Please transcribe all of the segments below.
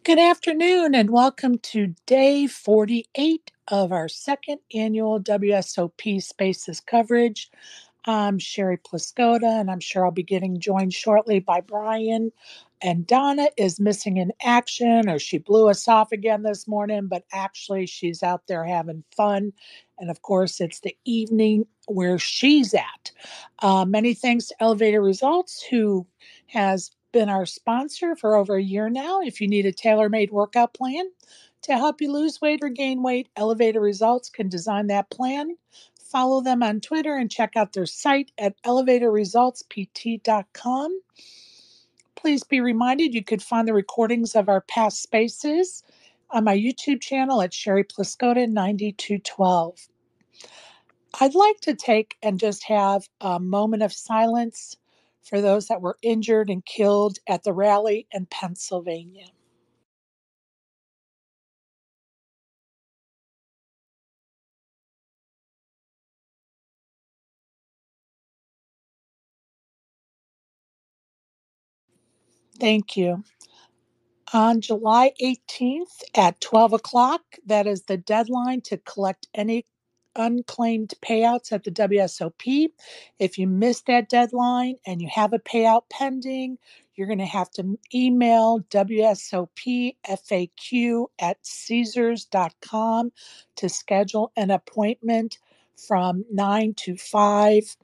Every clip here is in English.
Good afternoon and welcome to day 48 of our second annual WSOP Spaces coverage. I'm Sherry Pliscotta, and I'm sure I'll be getting joined shortly by Brian. And Donna is missing in action, or she blew us off again this morning, but actually she's out there having fun. And of course, it's the evening where she's at. Many thanks to Elevator Results, who has been our sponsor for over a year now. If you need a tailor made workout plan to help you lose weight or gain weight, Elevator Results can design that plan. Follow them on Twitter and check out their site at elevatorresultspt.com. Please be reminded you could find the recordings of our past spaces on my YouTube channel at Sherry Pliscotta 9212. I'd like to take and just have a moment of silence for those that were injured and killed at the rally in Pennsylvania. Thank you. On July 18th at 12 o'clock, that is the deadline to collect any unclaimed payouts at the WSOP. If you missed that deadline and you have a payout pending, you're going to have to email WSOPFAQ@Caesars.com to schedule an appointment from 9 to 5.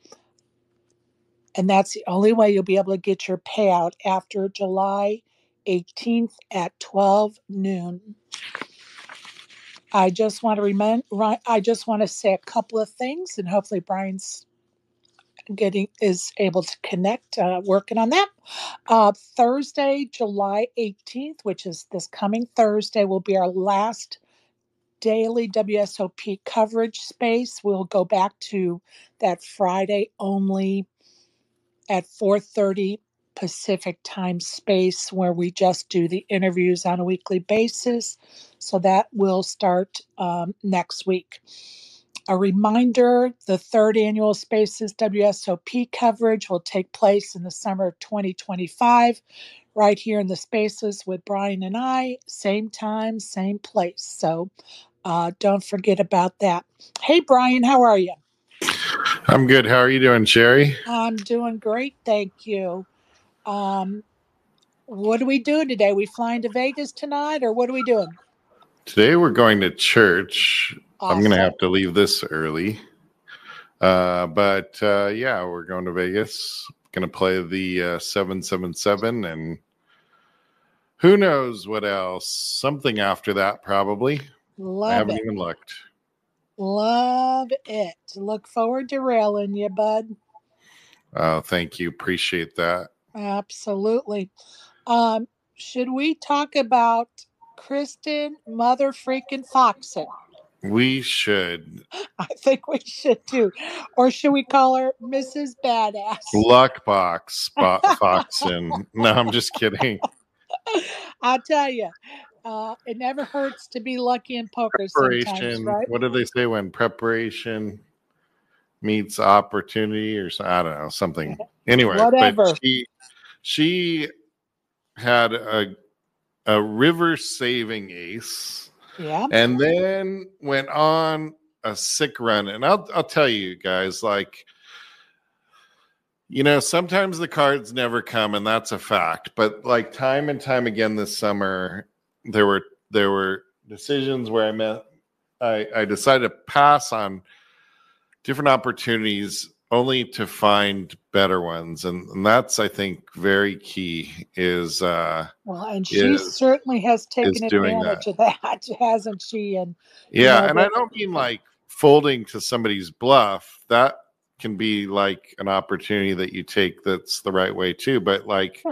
And that's the only way you'll be able to get your payout after July 18th at 12 noon. I just want to say a couple of things, and hopefully Brian's is able to connect, working on that. Thursday, July 18th, which is this coming Thursday, will be our last daily WSOP coverage space. We'll go back to that Friday only at 4:30 Pacific time space, where we just do the interviews on a weekly basis. So that will start next week. A reminder, the third annual Spaces WSOP coverage will take place in the summer of 2025, right here in the Spaces with Brian and I, same time, same place. So don't forget about that. Hey, Brian, how are you? I'm good. How are you doing, Sherry? I'm doing great, thank you. What do we do today? We flying to Vegas tonight, or what are we doing? Today we're going to church. Awesome. I'm going to have to leave this early. But yeah, we're going to Vegas. Going to play the 777 and who knows what else. Something after that, probably. I haven't even looked. Love it. Look forward to railing you, bud. Oh, thank you. Appreciate that. Absolutely. Should we talk about Kristen Mother Freaking Foxen? We should. I think we should too. Or should we call her Mrs. Badass? Luckbox Foxen. No, I'm just kidding. I'll tell you, it never hurts to be lucky in poker sometimes, right? What do they say when preparation meets opportunity, or I don't know, something. Anyway, whatever. But she had a river saving ace, yeah, and then went on a sick run. And I'll tell you guys, like, sometimes the cards never come, and that's a fact. But like time and time again this summer, there were decisions where I decided to pass on different opportunities only to find better ones, and that's, I think, very key. Is and she certainly has taken advantage of that, hasn't she? And and I don't mean like folding to somebody's bluff. That can be like an opportunity that you take that's the right way too. But like,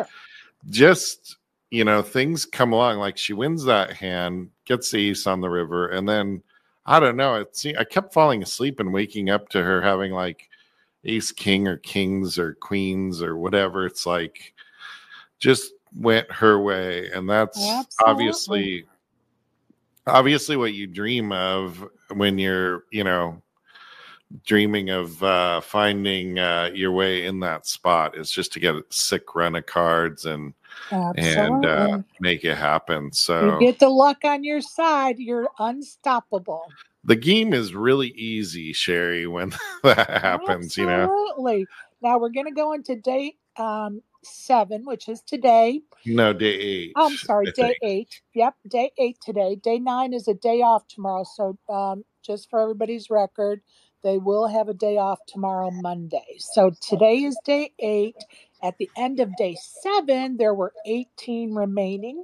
just things come along. Like, she wins that hand, gets the ace on the river, and then I don't know. I kept falling asleep and waking up to her having like ace king or kings or queens or whatever. It's like just went her way, and that's obviously what you dream of when you're dreaming of finding your way in that spot, is just to get a sick run of cards. And and Absolutely. make it happen. You So get the luck on your side, you're unstoppable. the game is really easy, Sherry, when that happens, Absolutely. Now we're going to go into day 7, which is today. No, day 8, I'm sorry, I day think. 8. Yep, day 8 today. Day 9 is a day off tomorrow. So just for everybody's record, they will have a day off tomorrow, Monday. So today is day 8. At the end of day 7, there were 18 remaining.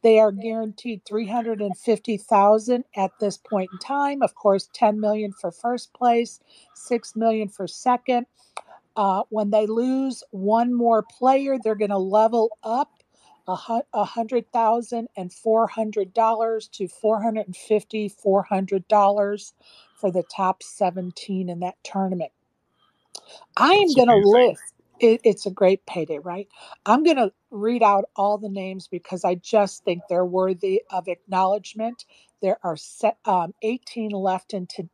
They are guaranteed 350,000 at this point in time. Of course, 10 million for first place, 6 million for second. When they lose one more player, they're going to level up $100,000 and $400 to $450 for the top 17 in that tournament. I am That's going to amazing. list. It's a great payday, right? I'm going to read out all the names because I just think they're worthy of acknowledgement. There are 18 left into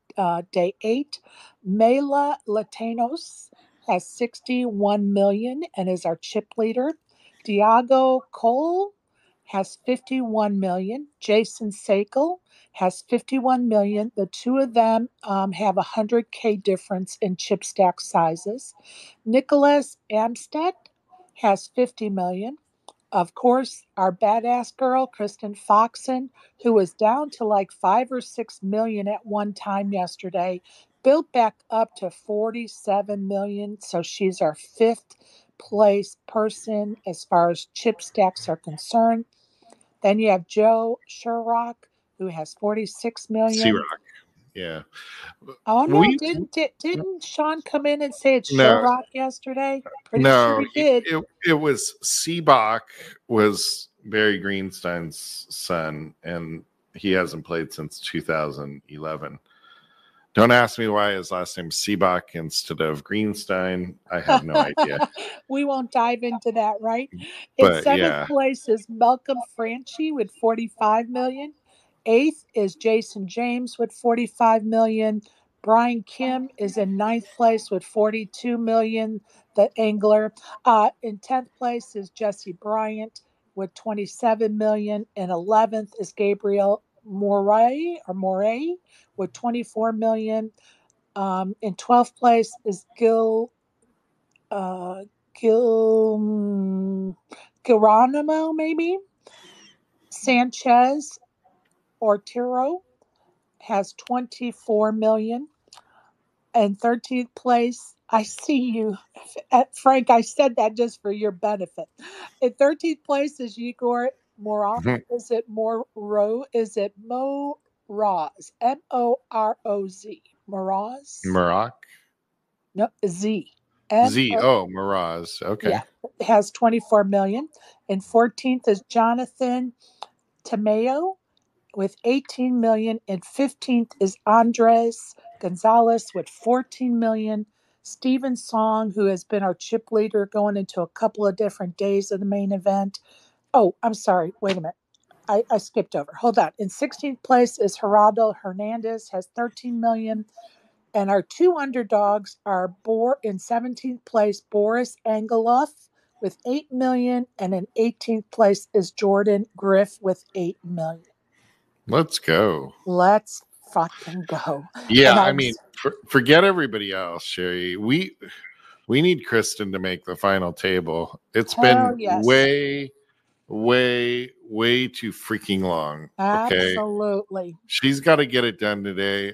day 8. Mela Latinos has 61 million and is our chip leader. Diago Cole has 51 million. Jason Sakel has 51 million. The two of them have a 100K difference in chip stack sizes. Nicholas Amstead has 50 million. Of course, our badass girl, Kristen Foxen, who was down to like 5 or 6 million at one time yesterday, built back up to 47 million. So she's our 5th place person as far as chip stacks are concerned. Then you have Joe Sherrock, who has 46 million. C-Rock. Yeah. Oh no, We didn't Sean come in and say it's no, Sherrock yesterday? Pretty sure no, he did. it was Seabach was Barry Greenstein's son, and he hasn't played since 2011. Don't ask me why his last name's Seabach instead of Greenstein. I have no idea. We won't dive into that, right? In But 7th yeah, place is Malcolm Franchi with 45 million. 8th is Jason James with 45 million. Brian Kim is in 9th place with 42 million, the angler. In 10th place is Jesse Bryant with 27 million. And 11th is Gabriel Moray with 24 million. In 12th place is uh, Gil Geronimo, maybe. Sanchez Ortiro has 24 million. And 13th place, I see you, Frank. I said that just for your benefit. In 13th place is Igor Moroz. Is it Moro? Is it Moroz? Moroz. Moroz? Maroc No, Z. M Z. O. Oh, Miraz. Okay. Yeah, has 24 million. And 14th is Jonathan Tamayo with 18 million. And 15th is Andres Gonzalez with 14 million. Steven Song, who has been our chip leader going into a couple of different days of the main event. Oh, I'm sorry. Wait a minute. I skipped over. Hold on. In 16th place is Geraldo Hernandez, has 13 million. And our two underdogs are in 17th place, Boris Angeloff with 8 million. And in 18th place is Jordan Griff with 8 million. Let's go. Let's fucking go. Yeah, And I mean, forget everybody else, Sherry. We need Kristen to make the final table. It's hell been yes. way too freaking long. Okay. Absolutely. She's got to get it done today,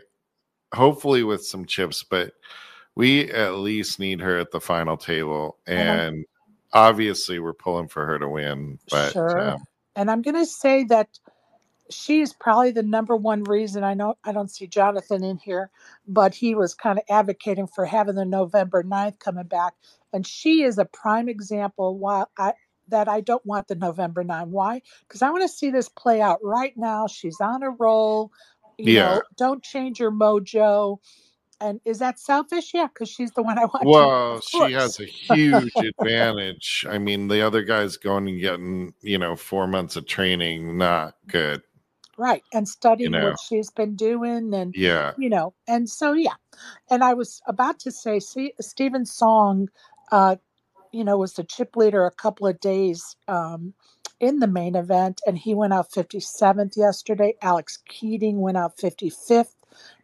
hopefully with some chips, but we at least need her at the final table. And obviously we're pulling for her to win. But sure. And I'm going to say that she's probably the number one reason. I know I don't see Jonathan in here, but he was kind of advocating for having the November 9th coming back. And she is a prime example that I don't want the November 9th. Why? Because I want to see this play out right now. She's on a roll. Don't change your mojo. And is that selfish? Yeah, because she's the one I want to win, well, of she has course. a huge advantage. I mean, the other guy's going and getting, 4 months of training, not good. Right. And studying what she's been doing and, Yeah. and so, yeah. And I was about to say, see, Stephen Song, was the chip leader a couple of days in the main event, and he went out 57th yesterday. Alex Keating went out 55th.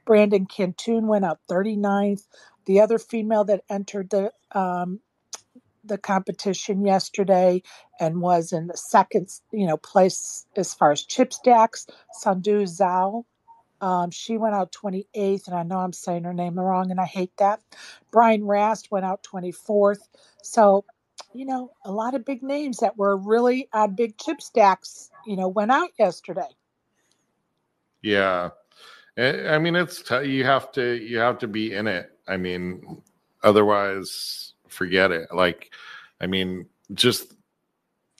Brandon Cantoon went out 39th. The other female that entered the competition yesterday and was in the second, place as far as chip stacks, Sandu Zhao. She went out 28th, and I know I'm saying her name wrong, and I hate that. Brian Rast went out 24th. So, a lot of big names that were really on big chip stacks, went out yesterday. Yeah. I mean, it's you have to be in it. I mean, otherwise, forget it. Like, I mean, just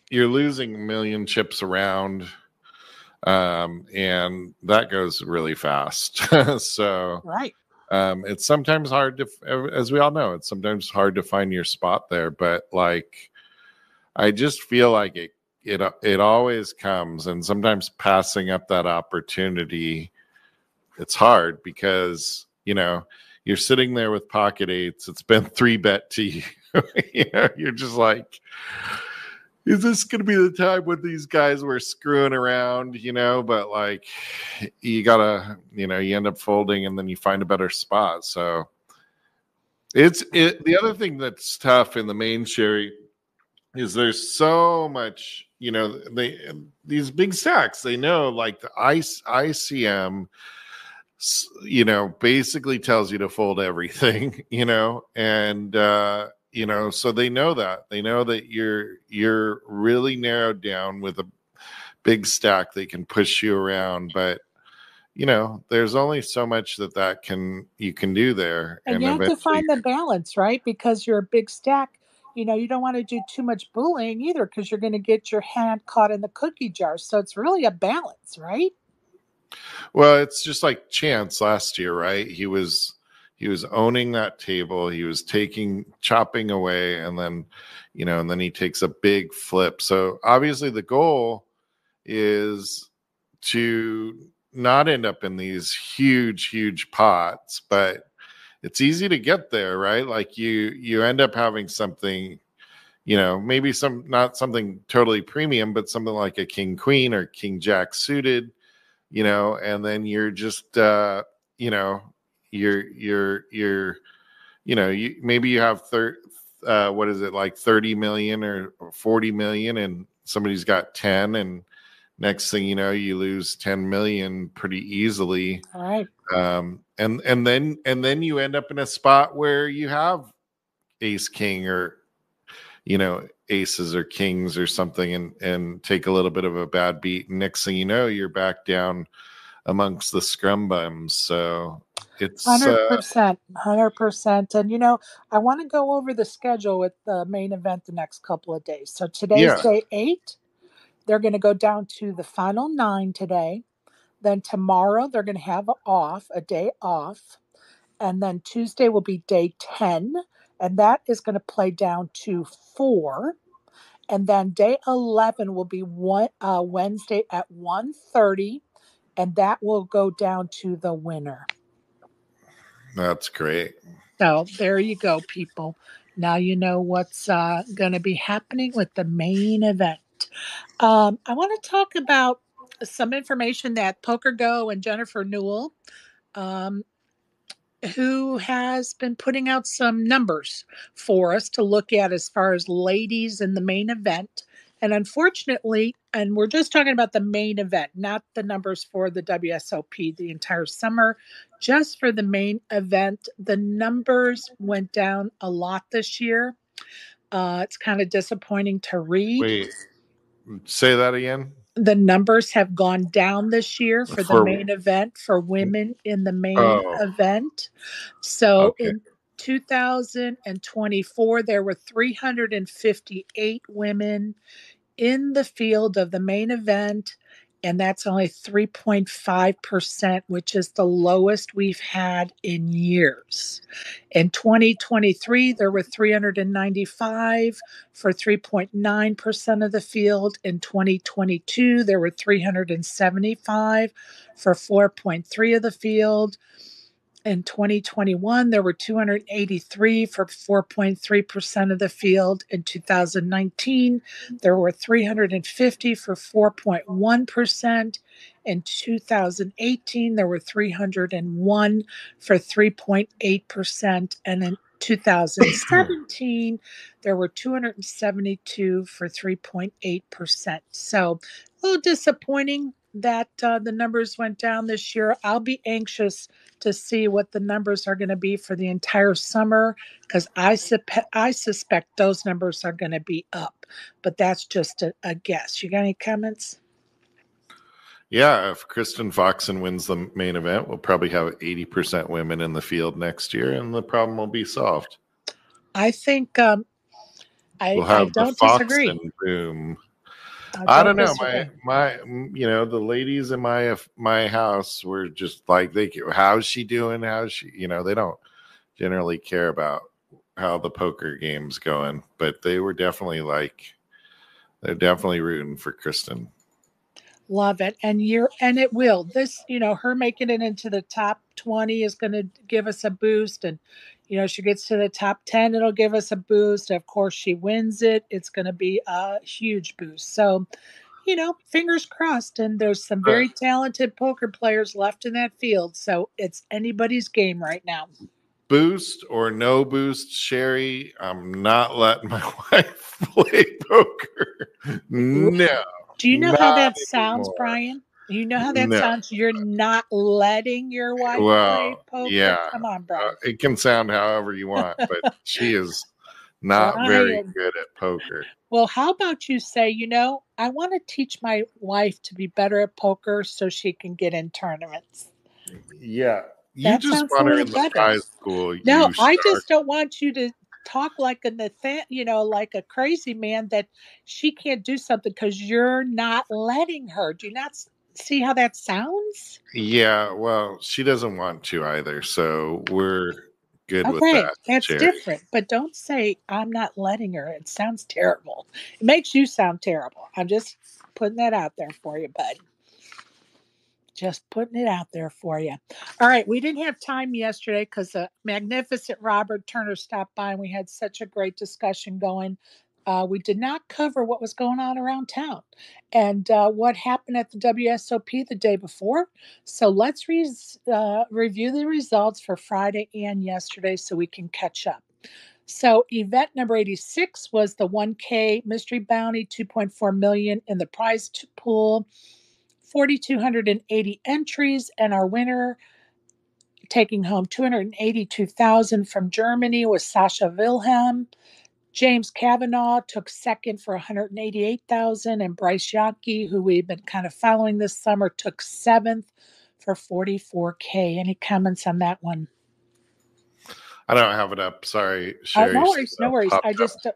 you're losing a million chips around, and that goes really fast. So, right. It's sometimes hard to, as we all know, it's sometimes hard to find your spot there. But like, I just feel like it always comes, and sometimes passing up that opportunity, it's hard because you're sitting there with pocket eights. It's been 3-bet to you. You're just like, is this going to be the time when these guys were screwing around? But like, you gotta, you end up folding, and then you find a better spot. So the other thing that's tough in the main, Sherry, is there's so much. These big stacks. They know, like the ICM. Basically tells you to fold everything, and so they know that you're really narrowed down with a big stack. They can push you around, but there's only so much that you can do there, and you have to find the balance, right? Because you're a big stack. You don't want to do too much bullying either, because you're going to get your hand caught in the cookie jar. So it's really a balance, right? Well, it's just like Chance last year, right? He was owning that table. He was chopping away, and then, and then he takes a big flip. So obviously the goal is to not end up in these huge, huge pots, but it's easy to get there, right? Like you end up having something, maybe not something totally premium, but something like a king queen or king jack suited, and then you're just, maybe you have what is it, like 30 million or 40 million, and somebody's got 10, and next thing you know, you lose 10 million pretty easily. All right. And then you end up in a spot where you have ace king, or aces or kings or something, and take a little bit of a bad beat. And next thing you know, you're back down amongst the scrum bums. So it's 100%, 100%. And I want to go over the schedule with the main event the next couple of days. So today's day 8. They're going to go down to the final 9 today. Then tomorrow they're going to have a day off. And then Tuesday will be day 10. And that is going to play down to 4. And then day 11 will be Wednesday at 1:30. And that will go down to the winner. That's great. So there you go, people. Now you know what's going to be happening with the main event. I want to talk about some information that PokerGo and Jennifer Newell, who has been putting out some numbers for us to look at as far as ladies in the main event. And unfortunately, and we're just talking about the main event, not the numbers for the WSOP the entire summer, just for the main event, the numbers went down a lot this year. It's kind of disappointing to read. Wait, say that again. The numbers have gone down this year for the main event for women in the main event. So in 2024, there were 358 women in the field of the main event, and that's only 3.5%, which is the lowest we've had in years. In 2023, there were 395 for 3.9% of the field. In 2022, there were 375 for 4.3% of the field. In 2021, there were 283 for 4.3% of the field. In 2019, there were 350 for 4.1%. In 2018, there were 301 for 3.8%. And in 2017, there were 272 for 3.8%. So a little disappointing that the numbers went down this year. I'll be anxious to see what the numbers are going to be for the entire summer because I suspect those numbers are going to be up, but that's just a guess. You got any comments? Yeah, if Kristen Foxen wins the main event, we'll probably have 80% women in the field next year, and the problem will be solved. I think We'll I have the don't disagree. Foxen boom. I I don't don't know. disagree. My the ladies in my house were just like, how's she doing? How's she, they don't generally care about how the poker game's going, but they're definitely rooting for Kristen. Love it. And it will. This, her making it into the top 20 is going to give us a boost. And, she gets to the top 10, it'll give us a boost. Of course, she wins it. It's going to be a huge boost. So, fingers crossed. And there's some very talented poker players left in that field. So it's anybody's game right now. Boost or no boost, Sherry, I'm not letting my wife play poker. No. Do you know how that sounds, anymore. Brian? You know how that sounds? You're not letting your wife play poker? Yeah. Come on, Brian. It can sound however you want, but she is not Brian. very good at poker. Well, how about you say, I want to teach my wife to be better at poker so she can get in tournaments. Yeah. You That just sounds want a her little in the better. prize school. No, I just don't want you to talk like like a crazy man that she can't do something because you're not letting her. Do you not see how that sounds? Yeah, well, she doesn't want to either, so we're good with that. That's Sherry. different, but don't say I'm not letting her. It sounds terrible. It makes you sound terrible. I'm just putting that out there for you, bud. Just putting it out there for you. All right. We didn't have time yesterday because the magnificent Robert Turner stopped by and we had such a great discussion going. We did not cover what was going on around town and what happened at the WSOP the day before. So let's review the results for Friday and yesterday so we can catch up. So event number 86 was the 1K Mystery Bounty, 2.4 million in the prize pool. 4,280 entries, and our winner taking home 282,000 from Germany was Sasha Wilhelm. James Kavanaugh took second for 188,000, and Bryce Yockey, who we've been kind of following this summer, took seventh for 44K. Any comments on that one? I don't have it up. Sorry, Sherry. No worries. I just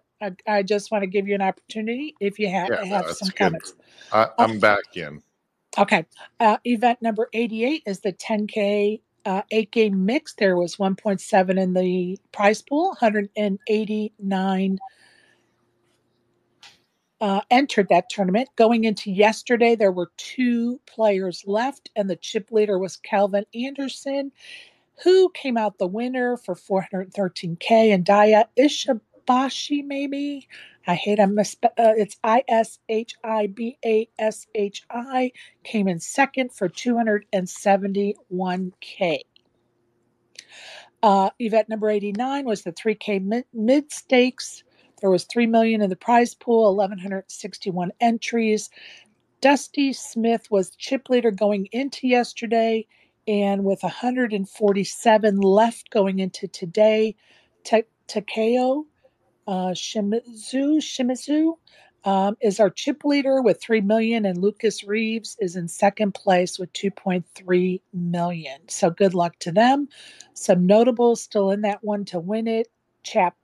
want to give you an opportunity if you have some comments. I'm back in. Okay. Event number 88 is the 10K 8-game mix. There was 1.7 in the prize pool, 189 entered that tournament. Going into yesterday, there were 2 players left, and the chip leader was Calvin Anderson, who came out the winner for 413K, and Daya Ishibashi, maybe. I hate it's Ishibashi, came in second for 271K. Event number 89 was the 3K mid stakes. There was 3 million in the prize pool, 1,161 entries. Dusty Smith was chip leader going into yesterday, and with 147 left going into today, Takeo Shimizu is our chip leader with 3 million, and Lucas Reeves is in second place with 2.3 million. So good luck to them. Some notables still in that one to win it: Chap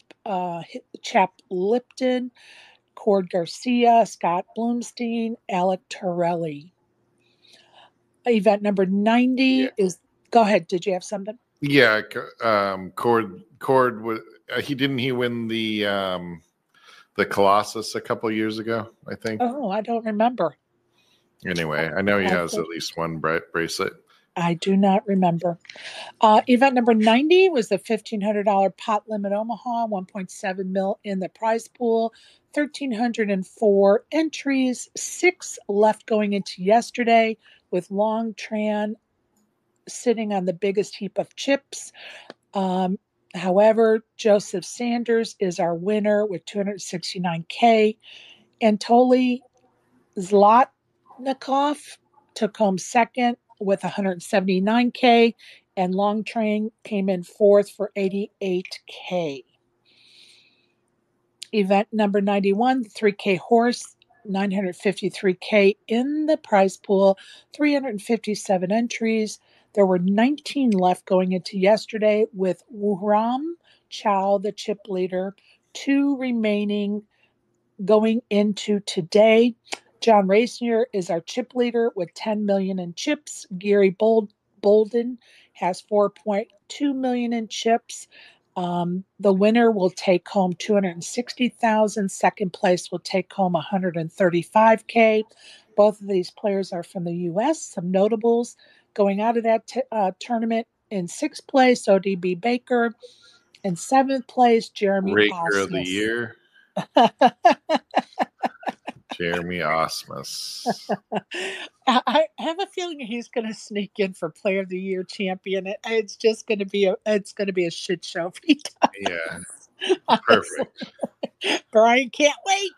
Lipton, Cord Garcia, Scott Bloomstein, Alec Torelli. Event number 90 is. Go ahead. Did you have something? Yeah, Cord he win the Colossus a couple years ago, I think. Oh, I don't remember. Anyway, I know he has at least one bracelet. I do not remember. Event number 90 was the $1,500 pot limit Omaha, 1.7 mil in the prize pool, 1,304 entries, 6 left going into yesterday, with Long Tran sitting on the biggest heap of chips. Um, However, Joseph Sanders is our winner with 269K. Anatoly Zlotnikov took home second with 179K, and Long Train came in fourth for 88K. Event number 91, the 3K horse, 953K in the prize pool, 357 entries. There were 19 left going into yesterday with Wuram Chow, the chip leader, 2 remaining going into today. John Rasier is our chip leader with 10 million in chips. Gary Bolden has 4.2 million in chips. The winner will take home 260,000. Second place will take home 135K. Both of these players are from the U.S. Some notables going out of that tournament: in sixth place, ODB Baker. In seventh place, Jeremy Raker of the Osmus. year. Jeremy Osmus. I have a feeling he's going to sneak in for Player of the Year champion. It's just going to be a shit show if he does. Yeah, perfect. Brian can't wait.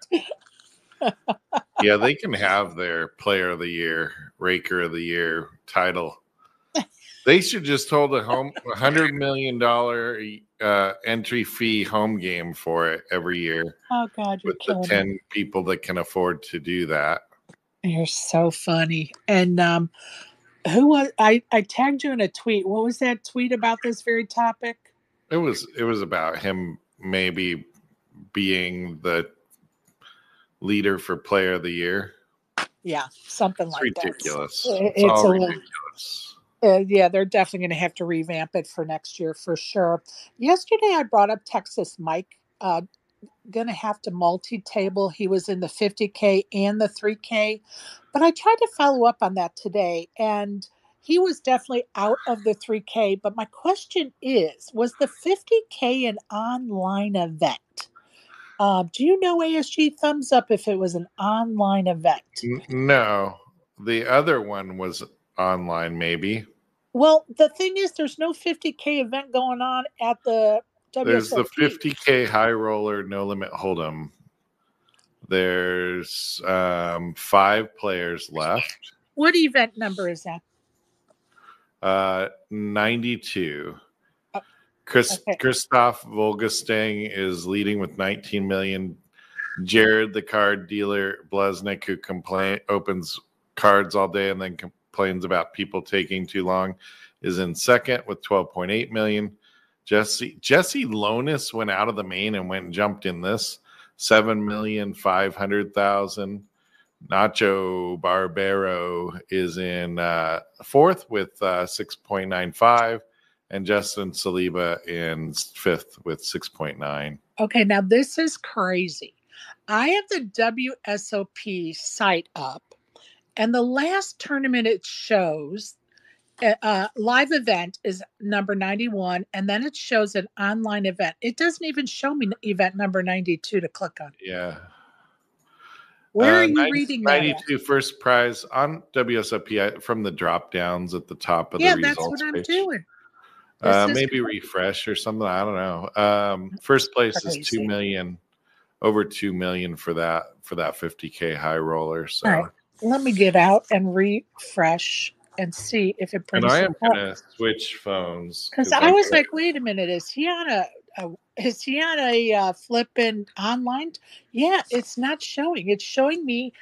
Yeah, they can have their Player of the Year, Raker of the Year title. They should just hold a $100 million entry fee home game for it every year. Oh God, you're with the killing 10 me. people that can afford to do that. You're so funny. And who was I tagged you in a tweet. What was that tweet about this very topic? It was about him maybe being the leader for Player of the Year. Yeah, something It's like ridiculous. that. It's all ridiculous. Yeah, they're definitely going to have to revamp it for next year for sure. Yesterday, I brought up Texas Mike. Going to have to multi-table. He was in the 50K and the 3K, but I tried to follow up on that today, and he was definitely out of the 3K. But my question is, was the 50K an online event? Do you know, ASG? Thumbs up if it was an online event. No, the other one was online, maybe. Well, the thing is, there's no 50K event going on at the There's the WSOP. 50K High Roller No Limit Hold'em. There's 5 players left. What event number is that? 92. Oh, okay. Christoph Volgastang is leading with 19 million. Jared, the card dealer, Blesnik, who opens cards all day and then complains about people taking too long, is in second with 12.8 million. Jesse Lonis went out of the main and went and jumped in this, 7,500,000. Nacho Barbero is in fourth with 6.95, and Justin Saliba in fifth with 6.9. Okay, now this is crazy. I have the WSOP site up, and the last tournament it shows, live event is number 91, and then it shows an online event. It doesn't even show me event number 92 to click on. Yeah. Where are you reading that 92 first prize on WSOP from the drop downs at the top of the results that's what I'm page. doing. Maybe refresh or something. I don't know. First place crazy. is 2 million, over 2 million for that 50K high roller. So all right, let me get out and refresh and see if it brings. And I am going to switch phones because I was like, wait a minute, is he on a flipping online? Yeah, it's not showing. It's showing me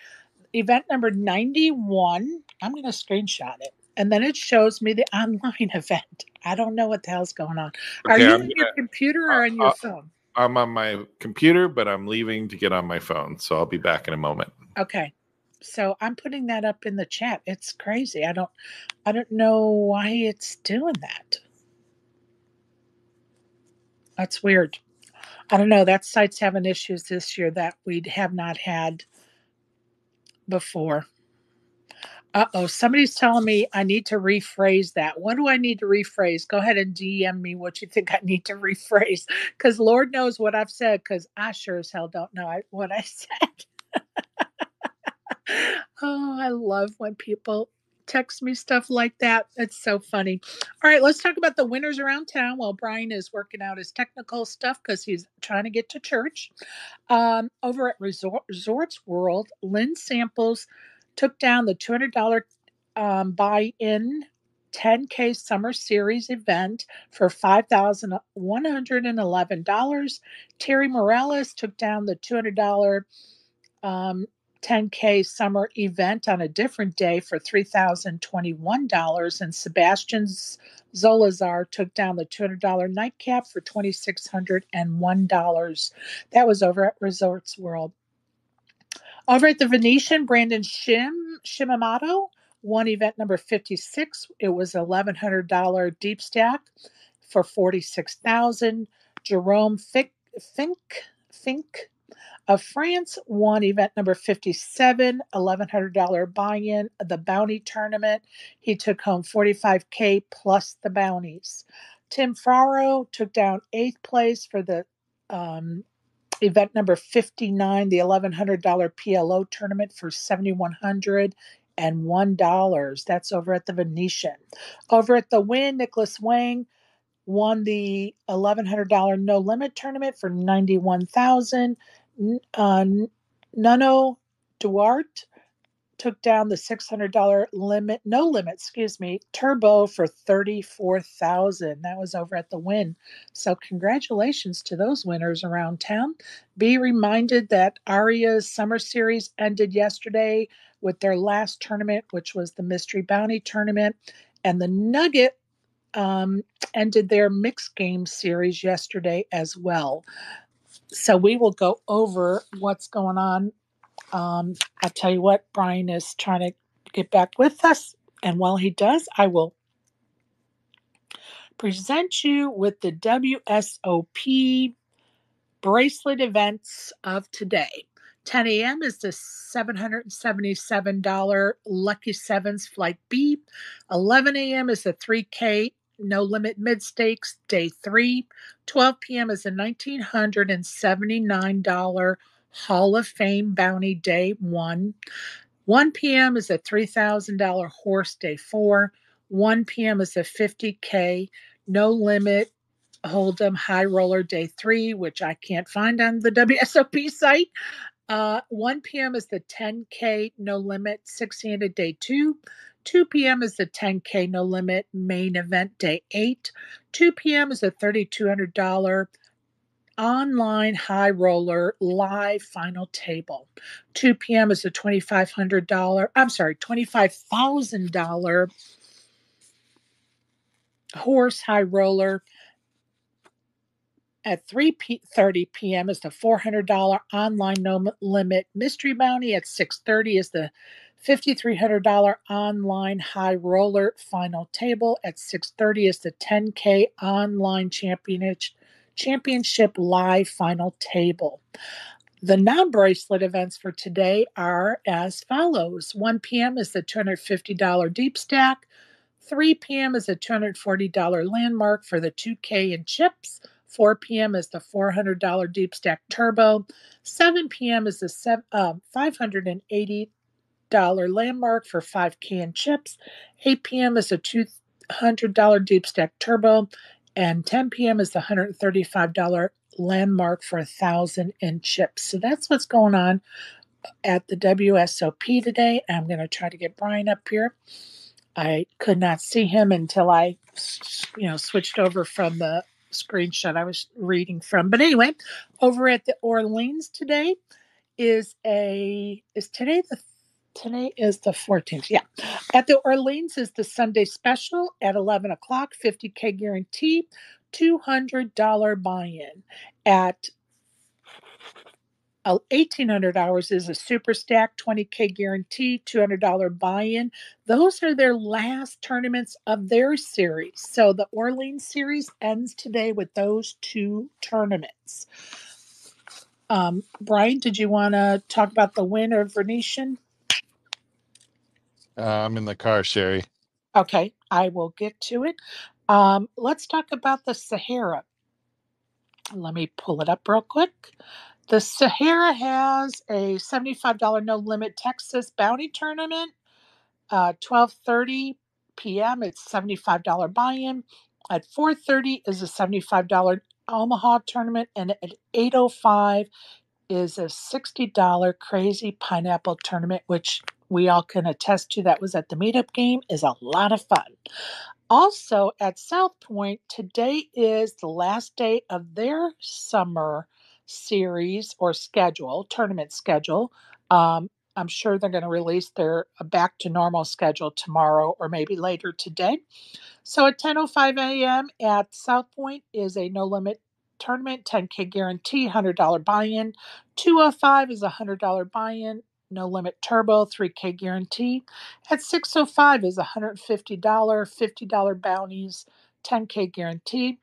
event number 91. I'm going to screenshot it, and then it shows me the online event. I don't know what the hell's going on. Are you on your computer or on your phone? I'm on my computer, but I'm leaving to get on my phone, so I'll be back in a moment. Okay. So I'm putting that up in the chat. It's crazy. I don't know why it's doing that. That's weird. I don't know. That site's having issues this year that we have not had before. Uh-oh, somebody's telling me I need to rephrase that. What do I need to rephrase? Go ahead and DM me what you think I need to rephrase. Because Lord knows what I've said, because I sure as hell don't know what I said. Oh, I love when people text me stuff like that. It's so funny. All right, let's talk about the winners around town while Brian is working out his technical stuff because he's trying to get to church. Over at Resorts World, Lynn Samples took down the $200 buy-in 10K Summer Series event for $5,111. Terry Morales took down the $200 um, 10K summer event on a different day for $3,021. And Sebastian Zolazar took down the $200 nightcap for $2,601. That was over at Resorts World. Over at the Venetian, Brandon Shimamoto won event number 56. It was $1,100 deep stack for $46,000. Jerome Fink of France won event number 57, $1,100 buy-in, the bounty tournament. He took home $45K plus the bounties. Tim Farrow took down 8th place for the event number 59, the $1,100 PLO tournament for $7,101. That's over at the Venetian. Over at the Wynn, Nicholas Wang won the $1,100 no limit tournament for $91,000. Nuno Duarte took down the $600 no limit, turbo for $34,000. That was over at the Wynn. So congratulations to those winners around town. Be reminded that Aria's Summer Series ended yesterday with their last tournament, which was the Mystery Bounty Tournament, and the Nugget ended their mixed game series yesterday as well. So we will go over what's going on. I'll tell you what, Brian is trying to get back with us. And while he does, I will present you with the WSOP bracelet events of today. 10 a.m. is the $777 Lucky Sevens Flight B. 11 a.m. is the 3K No Limit Mid Stakes Day 3. 12 p.m. is the $1,979 Hall of Fame Bounty Day 1. 1 p.m. is a $3,000 Horse Day 4. 1 p.m. is a $50K No Limit Hold'em High Roller Day 3, which I can't find on the WSOP site. 1 p.m. is the 10K No Limit 6-handed Day 2. 2 p.m. is the 10K No Limit Main Event Day 8. 2 p.m. is a $3,200 online high roller live final table. 2 p.m. is a $25,000 horse high roller. At 3:30 p.m. is the $400 online no limit mystery bounty. At 6:30 is the $5,300 online high roller final table. At 6:30 is the 10K online championship live final table. The non-bracelet events for today are as follows. 1 p.m. is the $250 deep stack. 3 p.m. is a $240 landmark for the 2K and chips. 4 p.m. is the $400 deep stack turbo. 7 p.m. is the $580 landmark for 5K and chips. 8 p.m. is a $200 deep stack turbo. And 10 p.m. is the $135 landmark for 1,000 in chips. So that's what's going on at the WSOP today. I'm going to try to get Brian up here. I could not see him until I, switched over from the screenshot I was reading from. But anyway, over at the Orleans today today is the 14th. Yeah. At the Orleans is the Sunday special at 11 o'clock, 50K guarantee, $200 buy-in. At 1,800 hours is a super stack, 20K guarantee, $200 buy-in. Those are their last tournaments of their series. So the Orleans series ends today with those two tournaments. Brian, did you want to talk about the win of Venetian? I'm in the car, Sherry. Okay, I will get to it. Let's talk about the Sahara. Let me pull it up real quick. The Sahara has a $75 no limit Texas bounty tournament. 12:30 p.m. It's $75 buy-in. At 4:30 is a $75 Omaha tournament, and at 8:05 is a $60 Crazy Pineapple tournament, which we all can attest to. That was at the meetup game. Is a lot of fun. Also at South Point, today is the last day of their summer series or schedule, tournament schedule. I'm sure they're going to release their back to normal schedule tomorrow or maybe later today. So at 10:05 a.m. at South Point is a no limit tournament, 10K guarantee, $100 buy-in. 2:05 is a $100 buy-in, no limit turbo, 3K guarantee. At 6:05 is a $150, $50 bounties, 10K guarantee.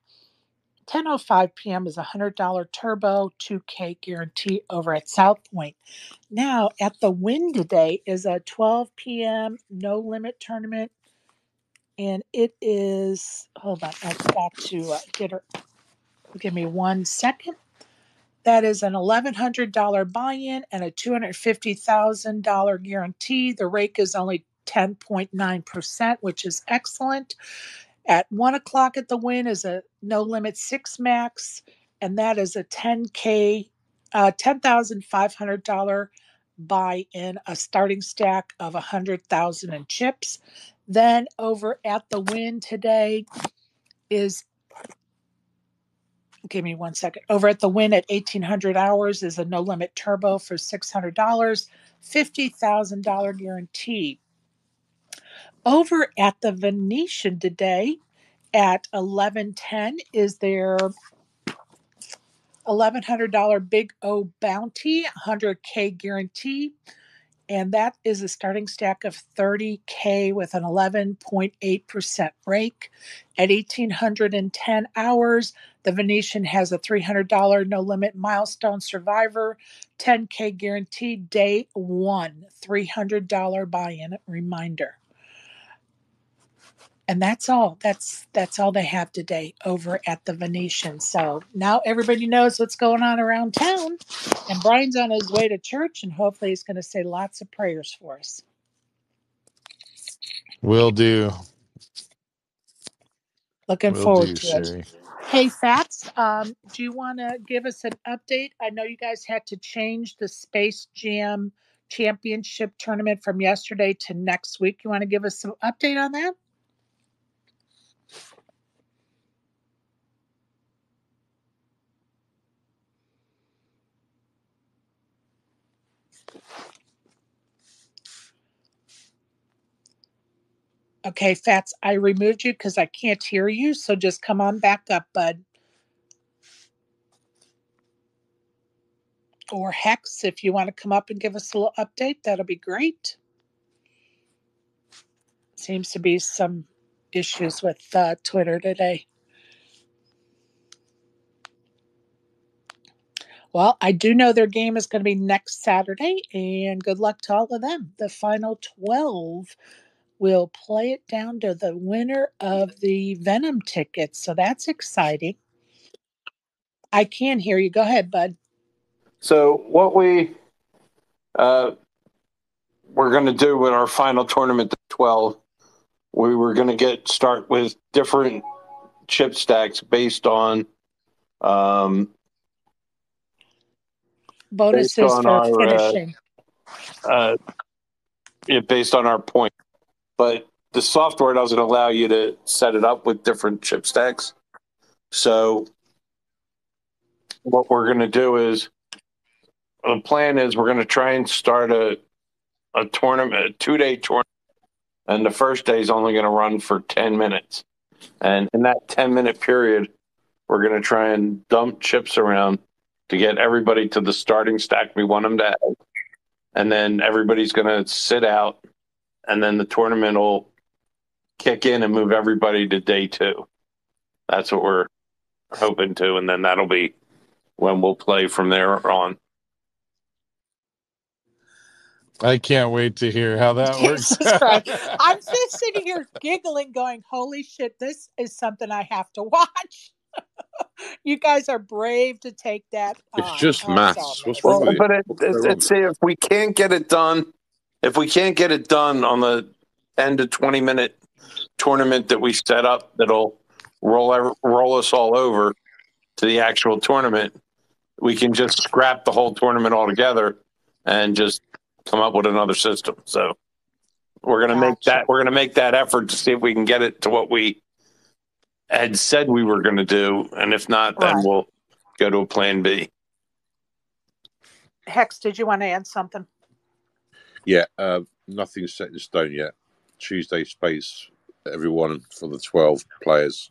10:05 p.m. is a $100 turbo, 2K guarantee over at South Point. Now, at the Win today is a 12 p.m. no limit tournament, and it is, hold on, I've got to get her, give me 1 second. That is an $1,100 buy-in and a $250,000 guarantee. The rake is only 10.9%, which is excellent. At 1 o'clock at the Win is a no limit six max, and that is a 10K, $10,500 buy in, a starting stack of 100,000 in chips. Then over at the Win today is, give me 1 second. Over at the Win at 1800 hours is a no limit turbo for $600, $50,000 guarantee. Over at the Venetian today at 11:10 is their $1,100 Big O Bounty, 100K guarantee. And that is a starting stack of 30K with an 11.8% rake. At 1,810 hours, the Venetian has a $300 no limit milestone survivor, 10K guaranteed day one, $300 buy-in reminder. And that's all. That's all they have today over at the Venetian. So now everybody knows what's going on around town. And Brian's on his way to church, and hopefully he's going to say lots of prayers for us. Will do. Looking forward to Sherry. It. Hey, Fats, do you want to give us an update? I know you guys had to change the Space Jam Championship tournament from yesterday to next week. You want to give us some update on that? Okay, Fats, I removed you because I can't hear you, so just come on back up, bud. Or Hex, if you want to come up and give us a little update, that'll be great. Seems to be some issues with Twitter today. Well, I do know their game is going to be next Saturday, and good luck to all of them. The final 12 will play it down to the winner of the Venom tickets, so that's exciting. I can hear you. Go ahead, bud. So what we're going to do with our final tournament, the 12, we were going to start with different chip stacks based on bonuses based on for our, finishing. Based on our point. But the software doesn't allow you to set it up with different chip stacks. So what we're going to do is, the plan is we're going to try and start a tournament, a 2-day tournament. And the first day is only going to run for 10 minutes. And in that 10-minute period, we're going to try and dump chips around to get everybody to the starting stack we want them to have. And then everybody's going to sit out. And then the tournament will kick in and move everybody to day 2. That's what we're hoping to. And then that'll be when we'll play from there on. I can't wait to hear how that works. Jesus Christ. I'm just sitting here giggling, going, holy shit, this is something I have to watch. You guys are brave to take that on. It's just maths. What's Well, wrong with but it? see, if we can't get it done on the 10 to 20-minute tournament that we set up, that'll roll us all over to the actual tournament, we can just scrap the whole tournament altogether and just come up with another system. So we're gonna make that effort to see if we can get it to what we had said we were going to do, and if not, then we'll go to a plan B. Hex, did you want to add something? Yeah, nothing's set in stone yet. Tuesday space, everyone for the 12 players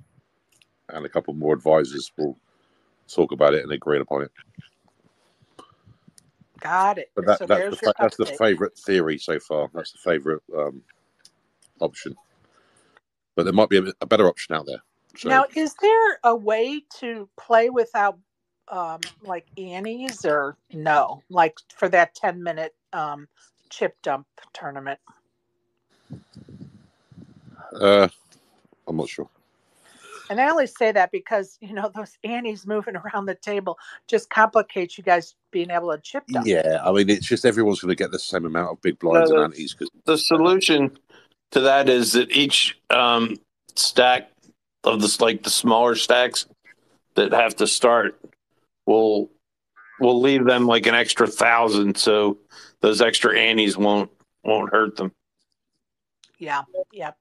and a couple more advisors will talk about it and agree upon it. Got it. But that's the favourite theory so far. That's the favourite option. But there might be a better option out there. So. Now, is there a way to play without like annies or no? Like for that 10-minute chip dump tournament? I'm not sure. And I only say that because, you know, those annies moving around the table just complicates you guys being able to chip dump. Yeah, I mean, it's just everyone's going to get the same amount of big blinds and antes. The solution to that is that each stack of this, like the smaller stacks that have to start, we'll leave them like an extra 1,000, so those extra annies won't hurt them. Yeah. Yep.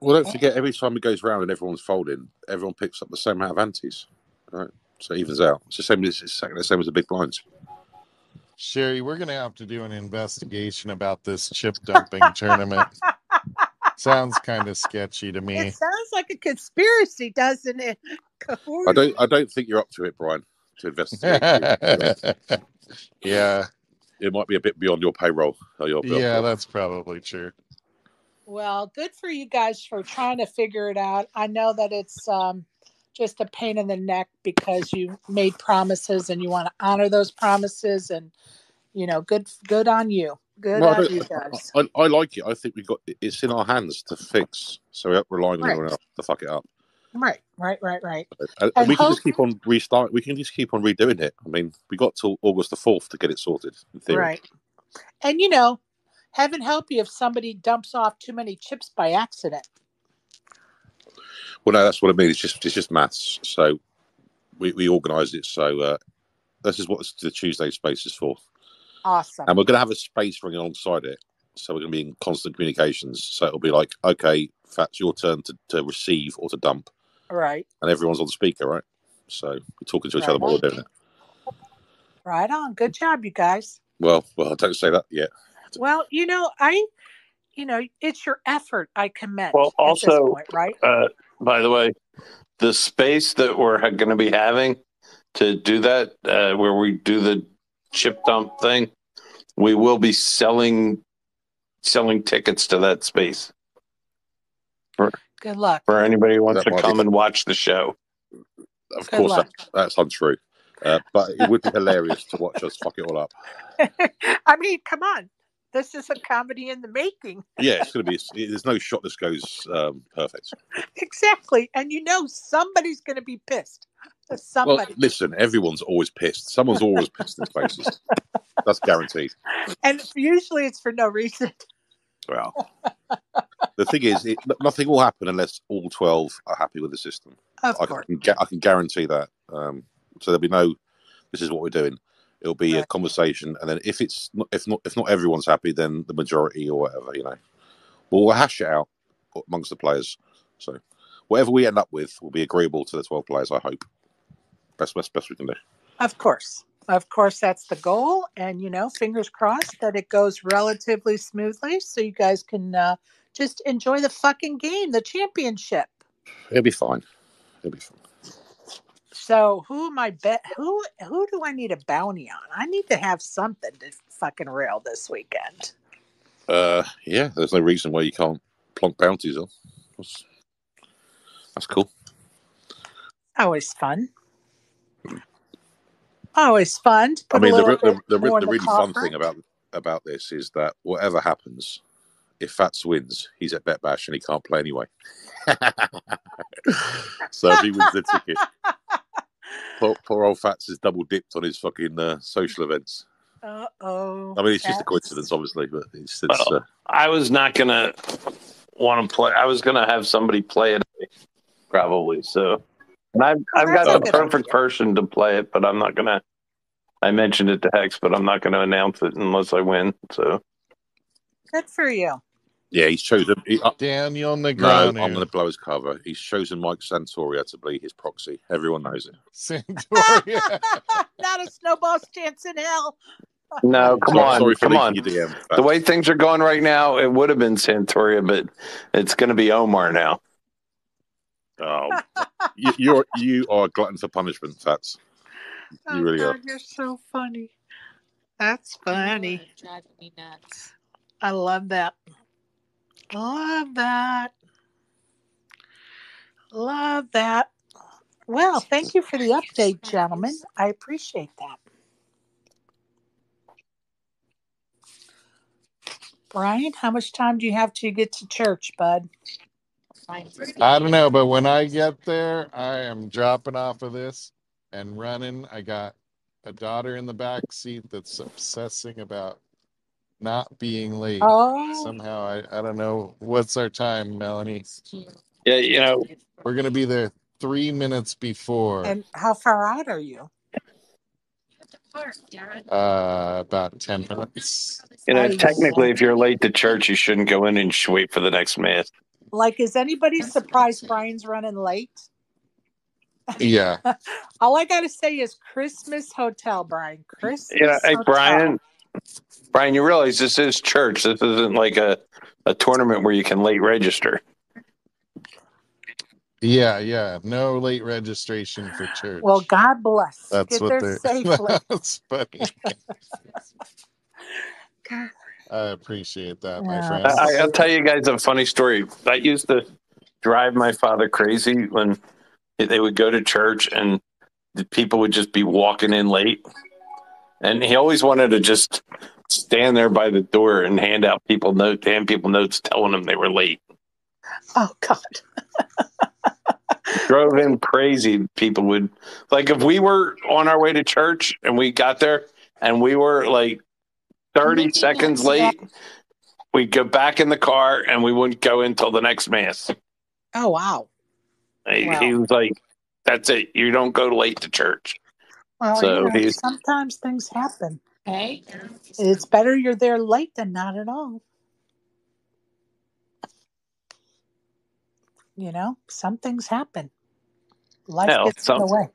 Well, don't forget, every time it goes round and everyone's folding, everyone picks up the same amount of antes, right? So it evens out. It's the same as the big blinds. Sherry, we're going to have to do an investigation about this chip dumping tournament. Sounds kind of sketchy to me. It sounds like a conspiracy, doesn't it? I don't think you're up to it, Brian, to investigate. Yeah. It might be a bit beyond your payroll. That's probably true. Well, good for you guys for trying to figure it out. I know that it's just a pain in the neck because you made promises and you want to honor those promises, and you know, good on you. Good on you guys. I like it. I think it's in our hands to fix, so we're not relying on anyone else to fuck it up. Right. And we can just keep on restart. We can just keep on redoing it. I mean, we got till August the 4th to get it sorted. In theory. Right. And you know, heaven help you if somebody dumps off too many chips by accident. Well, no, that's what I mean. It's just maths. So we organised it. So this is what the Tuesday space is for. Awesome. And we're going to have a space running alongside it. So we're going to be in constant communications. So it'll be like, okay, Fats, your turn to receive or to dump. Right. And everyone's on speaker, right? So we're talking to each other while we're doing it. Right on. Good job, you guys. Well, don't say that yet. Well, it's your effort I commend. Well, also, at this point, right? By the way, the space that we're going to be having to do that, where we do the chip dump thing, we will be selling tickets to that space. Good luck. For anybody who wants to come and watch the show. Of course, that's untrue. But it would be hilarious to watch us fuck it all up. I mean, come on. This is a comedy in the making. Yeah, it's going to be. There's no shot this goes perfect. Exactly. And somebody's going to be pissed. Somebody. Well, listen, everyone's always pissed. Someone's always pissed in spaces. That's guaranteed. And usually it's for no reason. Well, the thing is, nothing will happen unless all 12 are happy with the system. Of course. I can guarantee that. So there'll be no, this is what we're doing. It'll be a conversation, and then if not everyone's happy, then the majority or whatever, we'll hash it out amongst the players. So whatever we end up with will be agreeable to the 12 players. I hope best we can do. Of course, that's the goal, and fingers crossed that it goes relatively smoothly, so you guys can just enjoy the fucking game, the championship. It'll be fine. So who am I who do I need a bounty on? I need to have something to fucking rail this weekend. Yeah, there's no reason why you can't plonk bounties on. That's cool. Always fun. Always fun. I mean, the really fun thing about about this is that whatever happens, if Fats wins, he's at Bet Bash and he can't play anyway. So if he wins the ticket, poor old Fats is double dipped on his fucking social events. Uh-oh. I mean, it's just a coincidence, obviously, but it's I was not gonna want to play. I was gonna have somebody play it, probably. So, and I've got the perfect person to play it, but I'm not gonna. I mentioned it to Hex, but I'm not gonna announce it unless I win. So, good for you. Yeah, he's chosen Daniel Negreanu. No, I'm going to blow his cover. He's chosen Mike Santoria to be his proxy. Everyone knows it. Santoria. Not a snowball's chance in hell. No, come on. Your DM, the way things are going right now, it would have been Santoria, but it's going to be Omar now. Oh, you are a glutton for punishment, Fats. You really are. You're so funny. That's funny. Driving me nuts. I love that. Love that. Love that. Well, thank you for the update, gentlemen. I appreciate that. Brian, how much time do you have to get to church, bud? I don't know, but when I get there, I am dropping off of this and running. I got a daughter in the back seat that's obsessing about not being late. Oh. Somehow, I don't know. What's our time, Melanie? Yeah, we're going to be there 3 minutes before. And how far out are you? About 10 minutes. Technically, if you're late to church, you shouldn't go in and wait for the next mass. Like, is anybody surprised Brian's running late? Yeah. All I got to say is Christmas Hotel, Brian. Christmas Hotel. Brian, you realize this is church. This isn't like a tournament where you can late register. Yeah. No late registration for church. Well, God bless. That's Get what there they're safely. That's funny. I appreciate that, my friend. I'll tell you guys a funny story. That used to drive my father crazy when they would go to church and the people would just be walking in late. And he always wanted to just stand there by the door and hand people notes telling them they were late. Oh, God. Drove him crazy. People would, like, if we were on our way to church and we got there and we were like 30 seconds late, we'd go back in the car and we wouldn't go until the next mass. Oh, wow. He was like, that's it. You don't go late to church. Well, so sometimes things happen. Hey, it's better you're there late than not at all. Some things happen. Life gets in the way.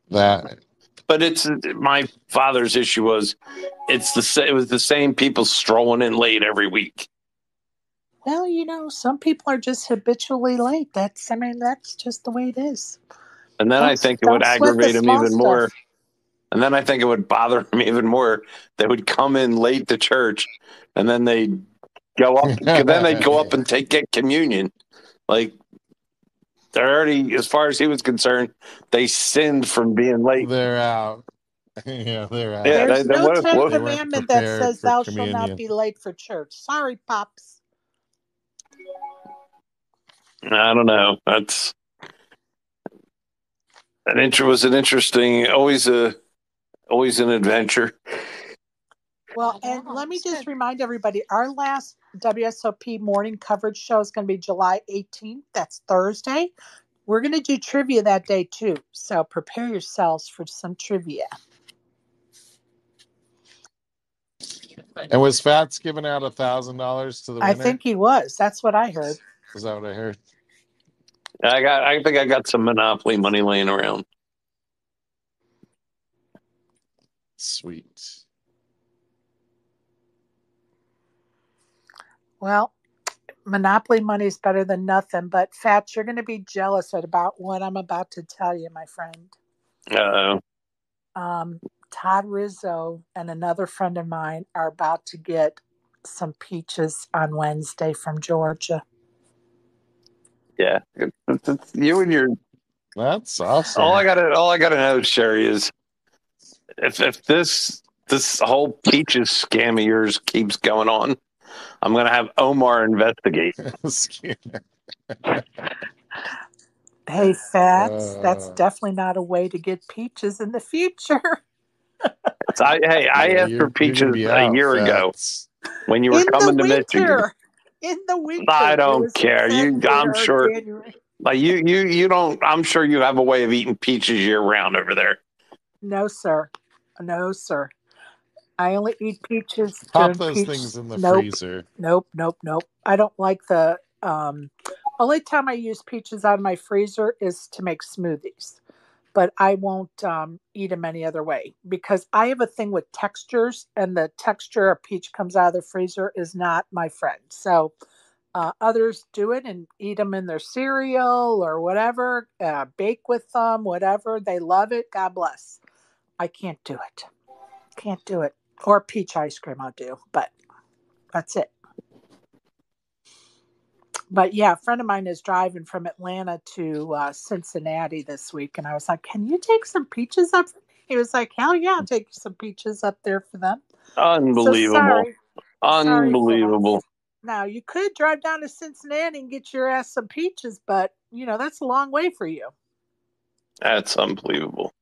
But it's my father's issue was it was the same people strolling in late every week. Well, some people are just habitually late. That's just the way it is. And then I think it would aggravate him even more. And then I think it would bother him even more. They would come in late to church, and then they'd go up, and get communion. Like, they're already, as far as he was concerned, they sinned from being late. They're out. Yeah, they're out. Yeah, there's no 10th commandment that says thou shalt not be late for church. Sorry, Pops. I don't know. That's was an interesting, always an adventure. Well, and let me just remind everybody, our last WSOP morning coverage show is going to be July 18th. That's Thursday. We're going to do trivia that day too. So prepare yourselves for some trivia. And was Fats giving out $1,000 to the winner? I think he was. That's what I heard. Is that what I heard? I think I got some Monopoly money laying around. Sweet. Well, Monopoly money is better than nothing, but Fats, you're going to be jealous about what I'm about to tell you, my friend. Todd Rizzo and another friend of mine are about to get some peaches on Wednesday from Georgia. Yeah, it's you and your. That's awesome. All I gotta know, Sherry, is if this this whole peaches scam of yours keeps going on, I'm going to have Omar investigate. Hey, Fats, that's definitely not a way to get peaches in the future. I asked for peaches a year ago when you were coming to Michigan. In the winter. I don't care. I'm sure. January. Like you don't. I'm sure you have a way of eating peaches year round over there. No, sir. No, sir. I only eat peaches. Pop those things in the freezer. Nope. I don't like the. Only time I use peaches out of my freezer is to make smoothies, but I won't eat them any other way because I have a thing with textures, and the texture a peach comes out of the freezer is not my friend. So others do it and eat them in their cereal or whatever, bake with them, whatever. They love it. God bless. I can't do it. Can't do it. Or peach ice cream I'll do, but that's it. But yeah, a friend of mine is driving from Atlanta to Cincinnati this week, and I was like, "Can you take some peaches up?" He was like, "Hell yeah, I'll take some peaches up there for them." Unbelievable. So Unbelievable. Now, you could drive down to Cincinnati and get your ass some peaches, but, that's a long way for you. That's unbelievable.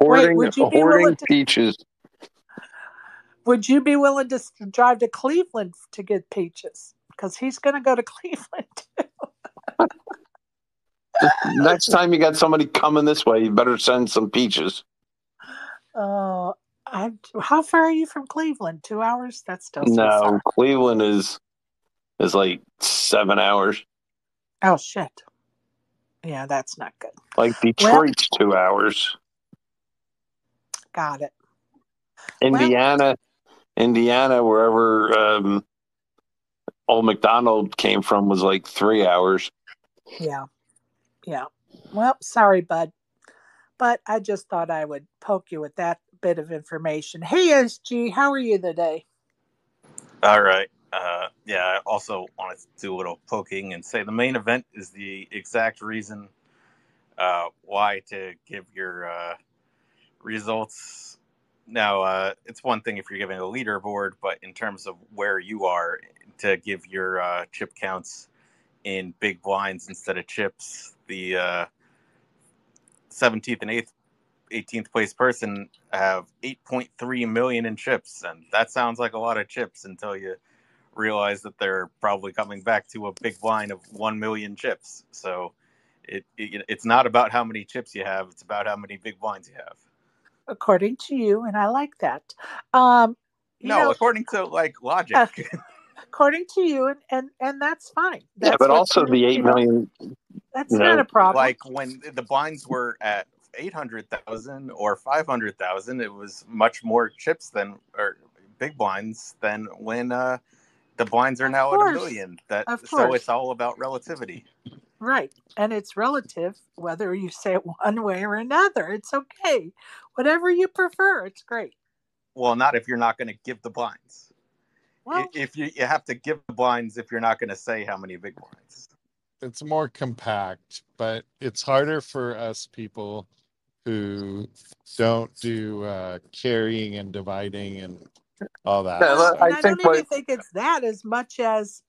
Hoarding peaches. Would you be willing to drive to Cleveland to get peaches? Because he's going to go to Cleveland, too. Next time you got somebody coming this way, you better send some peaches. How far are you from Cleveland? 2 hours? That's still so No, far. Cleveland is like 7 hours. Oh, shit. Yeah, that's not good. Like Detroit's 2 hours. Got it. Indiana, wherever Old McDonald came from, was like 3 hours. Yeah. Well, sorry, bud. But I just thought I would poke you with that bit of information. Hey, SG, how are you today? All right. I also wanted to do a little poking and say the main event is the exact reason why to give your results. Now, it's one thing if you're giving a leaderboard, but in terms of where you are, to give your chip counts in big blinds instead of chips, the 17th and 18th place person have 8.3 million in chips, and that sounds like a lot of chips until you realize that they're probably coming back to a big blind of 1 million chips. So it's not about how many chips you have, it's about how many big blinds you have. According to you, and I like that. According to like logic. According to you, and that's fine. That's but also the 8 million. That's not a problem. Like when the blinds were at 800,000 or 500,000, it was much more chips or big blinds than when the blinds are now at 1 million. So it's all about relativity. Right. And it's relative, whether you say it one way or another. It's okay. Whatever you prefer, it's great. Well, not if you're not going to give the blinds. Well, if you have to give the blinds if you're not going to say how many big blinds. It's more compact, but it's harder for us people who don't do carrying and dividing and all that. I don't even think it's that as much as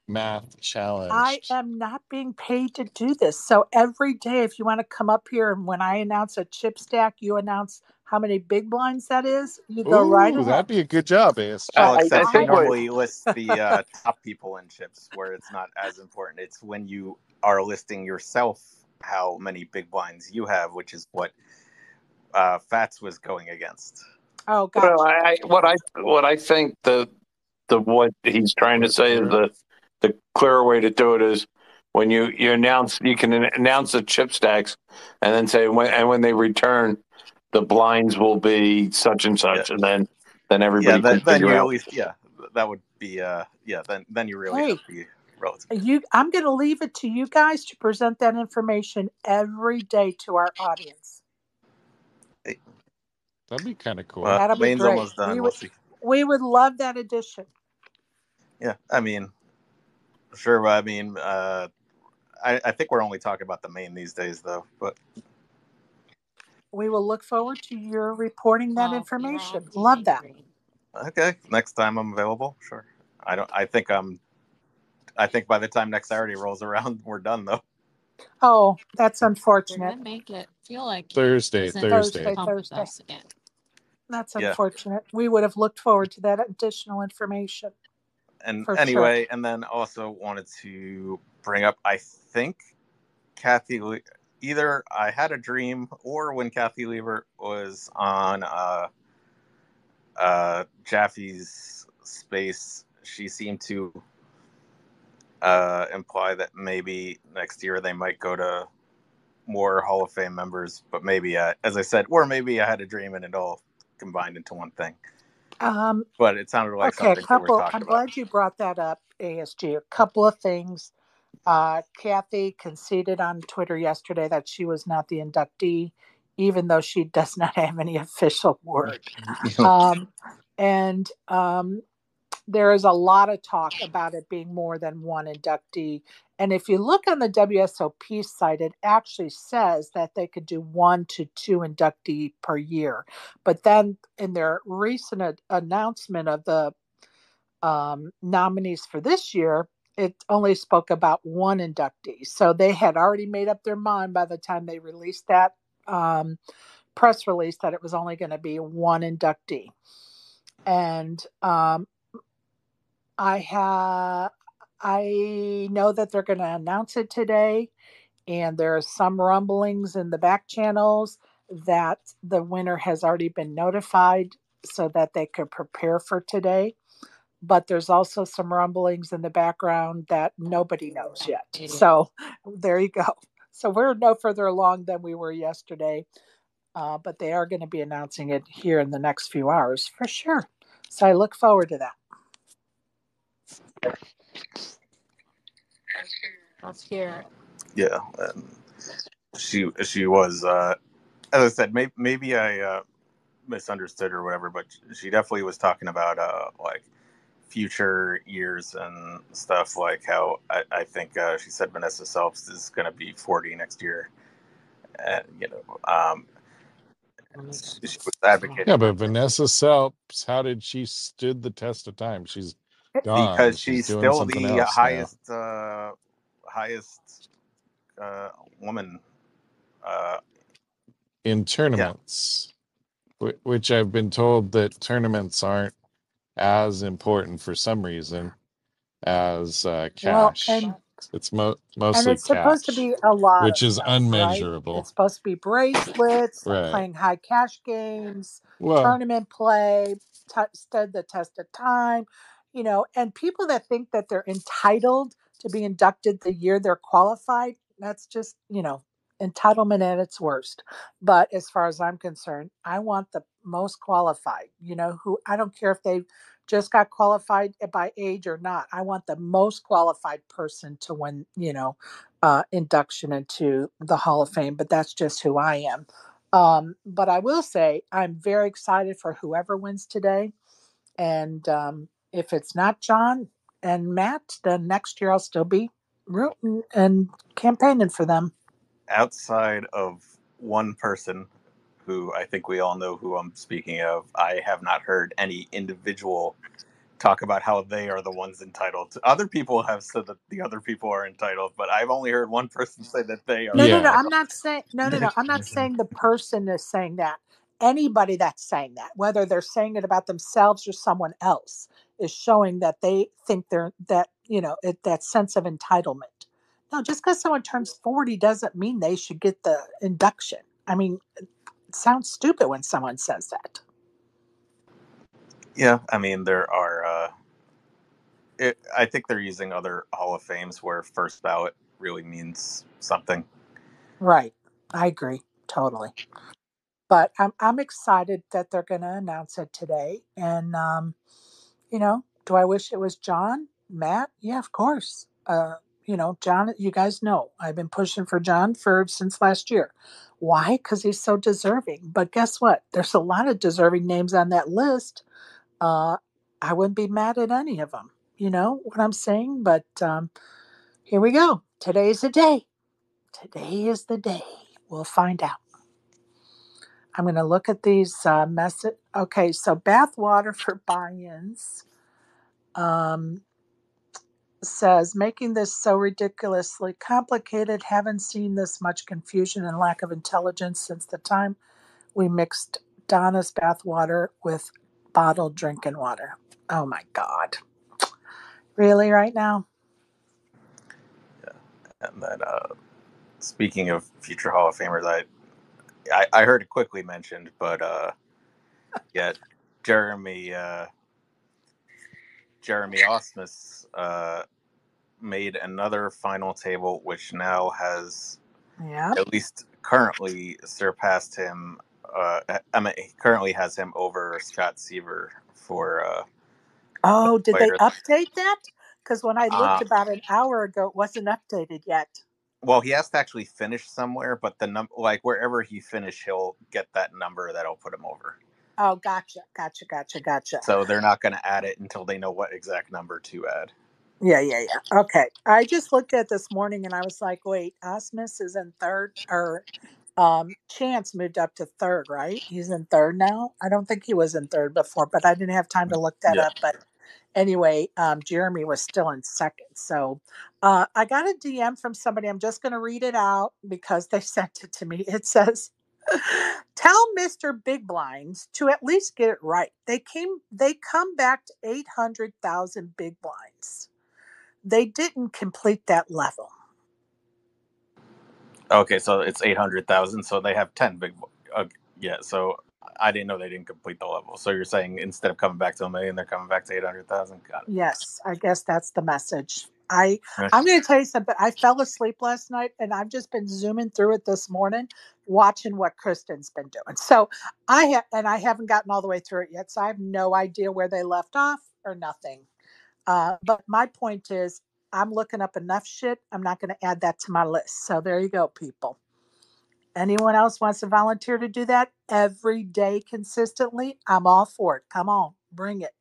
math challenge. I am not being paid to do this. So every day, if you want to come up here and when I announce a chip stack, you announce how many big blinds that is, you go right ahead. That'd be a good job, ASG. Well, except you normally list the top people in chips where it's not as important. It's when you are listing yourself how many big blinds you have, which is what Fats was going against. Oh, gotcha. Well, what I think what he's trying to say is the clearer way to do it is when you can announce the chip stacks and then say when they return, the blinds will be such and such, and then everybody can figure out. That would be then you really have to be relative. I'm going to leave it to you guys to present that information every day to our audience. That'd be kind of cool. That'll be great. Almost done. We would love that addition. Yeah, I mean, sure. I mean, I think we're only talking about the main these days, though. But we will look forward to your reporting that information. Love that. Okay, next time I'm available, sure. I think by the time next Saturday rolls around, we're done though. Oh, that's unfortunate. Make it feel like Thursday. Thursday. That's unfortunate. We would have looked forward to that additional information. And anyway, and then also wanted to bring up, I think Kathy, either I had a dream or when Kathy Lever was on Jaffe's space, she seemed to imply that maybe next year they might go to more Hall of Fame members, but maybe, as I said, or maybe I had a dream and it all combined into one thing. But it sounded like something we were talking about. I'm glad you brought that up, ASG. A couple of things. Kathy conceded on Twitter yesterday that she was not the inductee, even though she does not have any official word. And there is a lot of talk about it being more than one inductee. And if you look on the WSOP site, it actually says that they could do 1 to 2 inductee per year. But then in their recent announcement of the nominees for this year, it only spoke about 1 inductee. So they had already made up their mind by the time they released that press release that it was only going to be 1 inductee. And I know that they're going to announce it today, and there are some rumblings in the back channels that the winner has already been notified so that they could prepare for today. But there's also some rumblings in the background that nobody knows yet. So there you go. So we're no further along than we were yesterday, but they are going to be announcing it here in the next few hours for sure. So I look forward to that. Let's hear it. Yeah, she was, as I said, maybe I misunderstood or whatever, but she definitely was talking about like future years and stuff, like how I think she said Vanessa Selfs is going to be 40 next year, and she was advocating. Yeah, but Vanessa Selfs, how did she stood the test of time? She's gone because she's doing still something the else highest woman in tournaments, which I've been told that tournaments aren't as important for some reason as cash. Well, it's mostly and it's cash, supposed to be a lot, which is stuff, unmeasurable. Right? It's supposed to be bracelets, right. Playing high cash games, tournament play, stood the test of time, and people that think that they're entitled to be inducted the year they're qualified, that's just, entitlement at its worst. But as far as I'm concerned, I want the most qualified, who, I don't care if they've just got qualified by age or not. I want the most qualified person to win, induction into the Hall of Fame, but that's just who I am. But I will say I'm very excited for whoever wins today. And if it's not John and Matt, then next year I'll still be rooting and campaigning for them. Outside of one person who I think we all know who I'm speaking of, I have not heard any individual talk about how they are the ones entitled. Other people have said that the other people are entitled, but I've only heard one person say that they are. No. I'm not saying I'm not saying the person is saying that. Anybody that's saying that, whether they're saying it about themselves or someone else, is showing that they think they're that that sense of entitlement. No, just because someone turns 40 doesn't mean they should get the induction. I mean, it sounds stupid when someone says that. Yeah, I mean, there are. I think they're using other Hall of Fames where first ballot really means something. Right, I agree totally. But I'm excited that they're going to announce it today. And do I wish it was John, Matt? Yeah, of course. John, you guys know I've been pushing for John since last year. Why? Because he's so deserving. But guess what? There's a lot of deserving names on that list. I wouldn't be mad at any of them. You know what I'm saying? But here we go. Today's the day. Today is the day. We'll find out. I'm going to look at these message. Okay, so bathwater for buy-ins says making this so ridiculously complicated. Haven't seen this much confusion and lack of intelligence since the time we mixed Donna's bathwater with bottled drinking water. Oh my God! Really, right now? Yeah, and then speaking of future Hall of Famers, I heard it quickly mentioned, but yeah, Jeremy Osmus made another final table, which now has at least currently surpassed him. He currently has him over Scott Seaver for. Did they update that? Because when I looked about an hour ago, it wasn't updated yet. Well, he has to actually finish somewhere, but the like wherever he finished, he'll get that number that'll put him over. Oh, gotcha. So they're not going to add it until they know what exact number to add. Yeah. Okay. I just looked at this morning and I was like, wait, Osmus is in third, or Chance moved up to third, right? He's in third now. I don't think he was in third before, but I didn't have time to look that up. But anyway, Jeremy was still in second. So I got a DM from somebody. I'm just going to read it out because they sent it to me. It says, tell Mr. Big Blinds to at least get it right. They come back to 800,000 big blinds. They didn't complete that level. Okay, so it's 800,000. So they have 10 big. Yeah, so I didn't know they didn't complete the level. So you're saying instead of coming back to 1 million, they're coming back to 800,000. Got it. Yes, I guess that's the message. I'm going to tell you something. I fell asleep last night, and I've just been zooming through it this morning, watching what Kristen's been doing. So I haven't gotten all the way through it yet, so I have no idea where they left off or nothing. But my point is, I'm looking up enough shit. I'm not going to add that to my list. So there you go, people. Anyone else wants to volunteer to do that every day consistently? I'm all for it. Come on, bring it.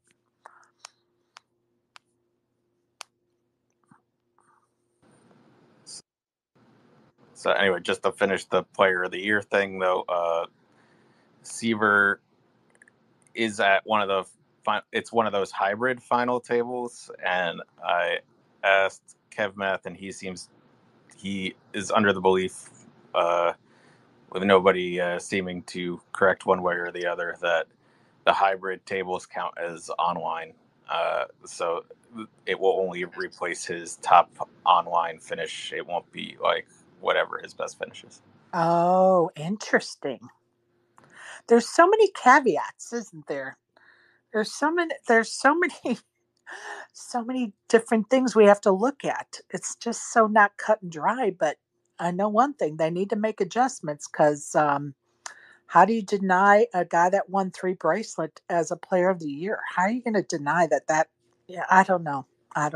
So anyway, just to finish the Player of the Year thing, though, Seaver is at it's one of those hybrid final tables, and I asked Kev Math, and he is under the belief, with nobody seeming to correct one way or the other, that the hybrid tables count as online. So it will only replace his top online finish. It won't be like whatever his best finish is. Oh, interesting. There's so many caveats, isn't there? There's so many so many different things we have to look at. It's just so not cut and dry, but I know one thing, they need to make adjustments because how do you deny a guy that won 3 bracelet as a Player of the Year? How are you going to deny that? Yeah, I don't know. A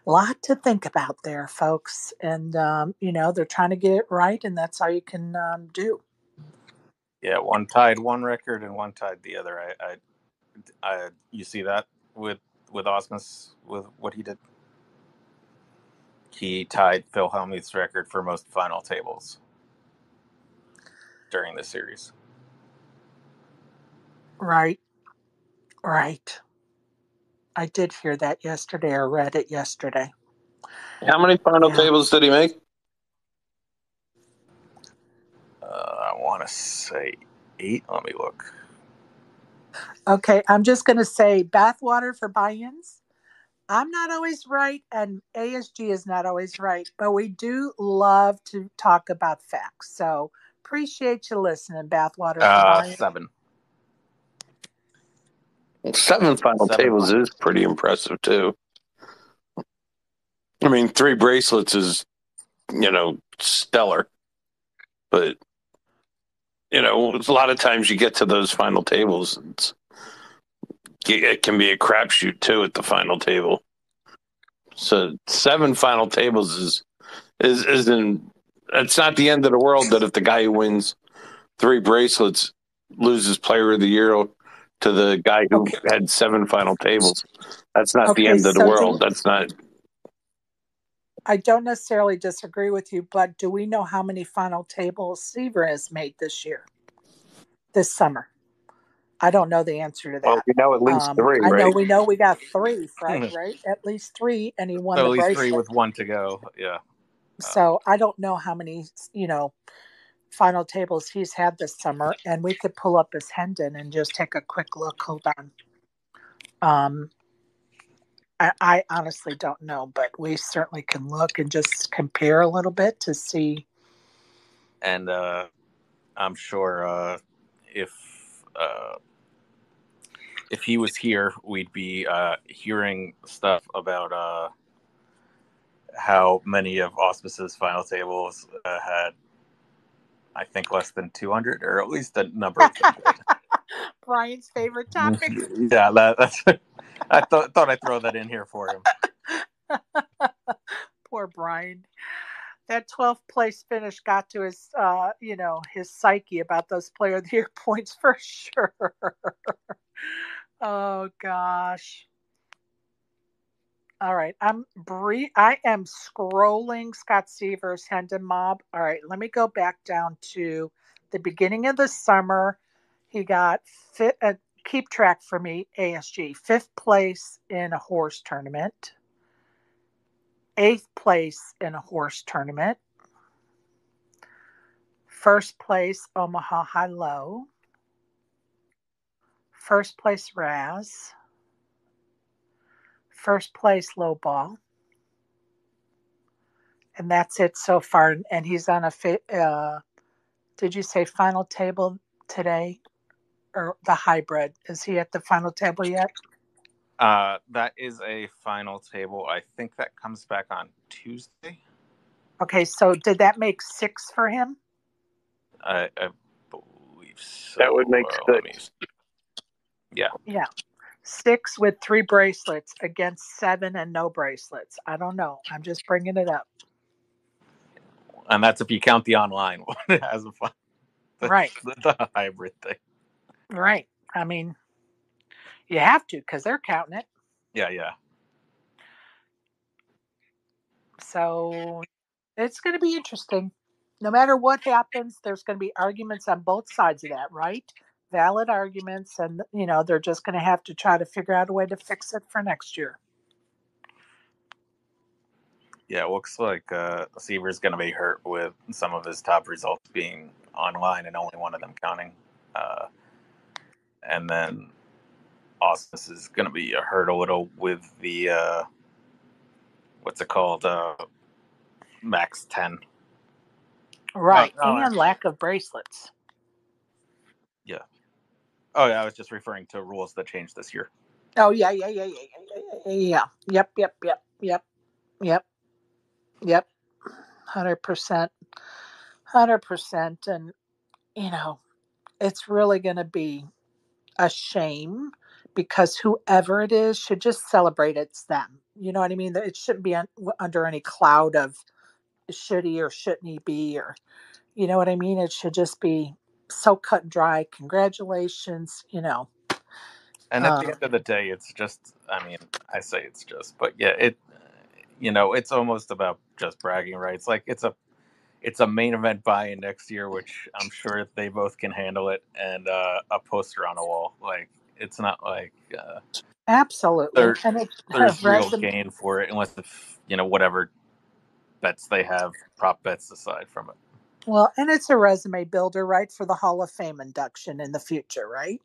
lot to think about there, folks. And, they're trying to get it right, and that's all you can do. Yeah, one tied one record and one tied the other. You see that with Osmus, with what he did? He tied Phil Hellmuth's record for most final tables during the series. Right. I did hear that yesterday, or read it yesterday. How many final tables did he make? I want to say 8. Let me look. Okay, I'm just going to say bathwater for buy-ins. I'm not always right, and ASG is not always right, but we do love to talk about facts. So appreciate you listening, bathwater for buy-ins. 7. 7 final tables is pretty impressive too. I mean, 3 bracelets is, stellar. But, it's a lot of times you get to those final tables, it can be a crapshoot too at the final table. So 7 final tables it's not the end of the world that if the guy who wins 3 bracelets loses Player of the Year to the guy who had 7 final tables. That's not the end of the world. That's not. I don't necessarily disagree with you, but do we know how many final tables Seaver has made this summer? I don't know the answer to Well, that. we know at least three, I know right? we know we got three, right? At least three, and he won So the at least bracelet. three with one to go. Yeah. So I don't know how many, final tables he's had this summer, and we could pull up his Hendon and just take a quick look. Hold on. I honestly don't know, but we certainly can look and just compare a little bit to see. And I'm sure if he was here, we'd be hearing stuff about how many of Auspice's final tables had, I think, less than 200, or at least a number of them did. Brian's favorite topic. Yeah, that's. I thought I'd throw that in here for him. Poor Brian. That 12th place finish got to his, his psyche about those Player of the Year points for sure. Oh gosh. All right, I am scrolling Scott Seaver's Hendon Mob. All right, let me go back down to the beginning of the summer. He got keep track for me, ASG, 5th place in a horse tournament, 8th place in a horse tournament, 1st place Omaha High Low, 1st place Raz, 1st place Low Ball, and that's it so far. And he's on a did you say final table today, or the hybrid? Is he at the final table yet? That is a final table. I think that comes back on Tuesday. Okay, so did that make 6 for him? I believe so. That would make 6. Yeah. Yeah. 6 with 3 bracelets against 7 and no bracelets. I don't know. I'm just bringing it up. And that's if you count the online one as a fun. Right. The hybrid thing. Right. I mean, you have to, because they're counting it. Yeah. So it's going to be interesting. No matter what happens, there's going to be arguments on both sides of that, right? Valid arguments, and they're just going to have to try to figure out a way to fix it for next year. Yeah, it looks like Seaver's going to be hurt with some of his top results being online and only one of them counting. And then Auspice is going to be hurt a little with the, what's it called? Max 10. Right, and lack of bracelets. Yeah. Oh, yeah, I was just referring to rules that changed this year. Oh, yeah. Yep. 100%. 100%. And, it's really going to be a shame, because whoever it is should just celebrate it's them. You know what I mean? It shouldn't be under any cloud of should he or shouldn't he be, or, you know what I mean? It should just be so cut and dry. Congratulations, And at the end of the day, it's just, I mean, I say it's just, but yeah, it's almost about just bragging rights. Like it's a main event buy-in next year, which I'm sure they both can handle it, and a poster on a wall. Like it's not like absolutely, there's real gain for it, unless whatever bets they have, prop bets aside from it. Well, and it's a resume builder, right, for the Hall of Fame induction in the future, right?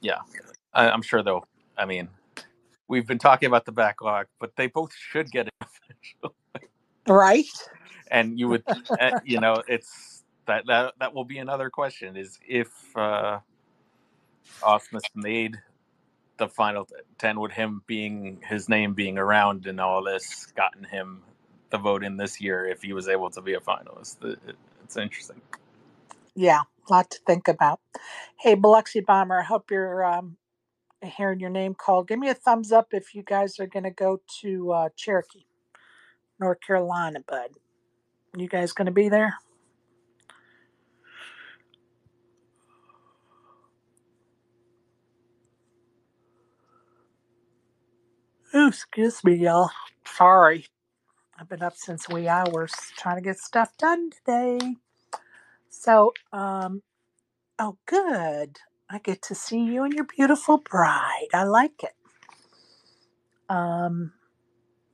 Yeah, I'm sure though. I mean, we've been talking about the backlog, but they both should get it eventually. Right. And you would, it's that will be another question: is if Auspice made the final 10, would his name being around and all this gotten him the vote in this year if he was able to be a finalist? It's interesting. Yeah, a lot to think about. Hey, Biloxi Bomber, I hope you're hearing your name called. Give me a thumbs up if you guys are going to go to Cherokee, North Carolina, bud. You guys going to be there? Oh, excuse me, y'all. Sorry. I've been up since wee hours trying to get stuff done today. So, oh, good. I get to see you and your beautiful bride. I like it. Um,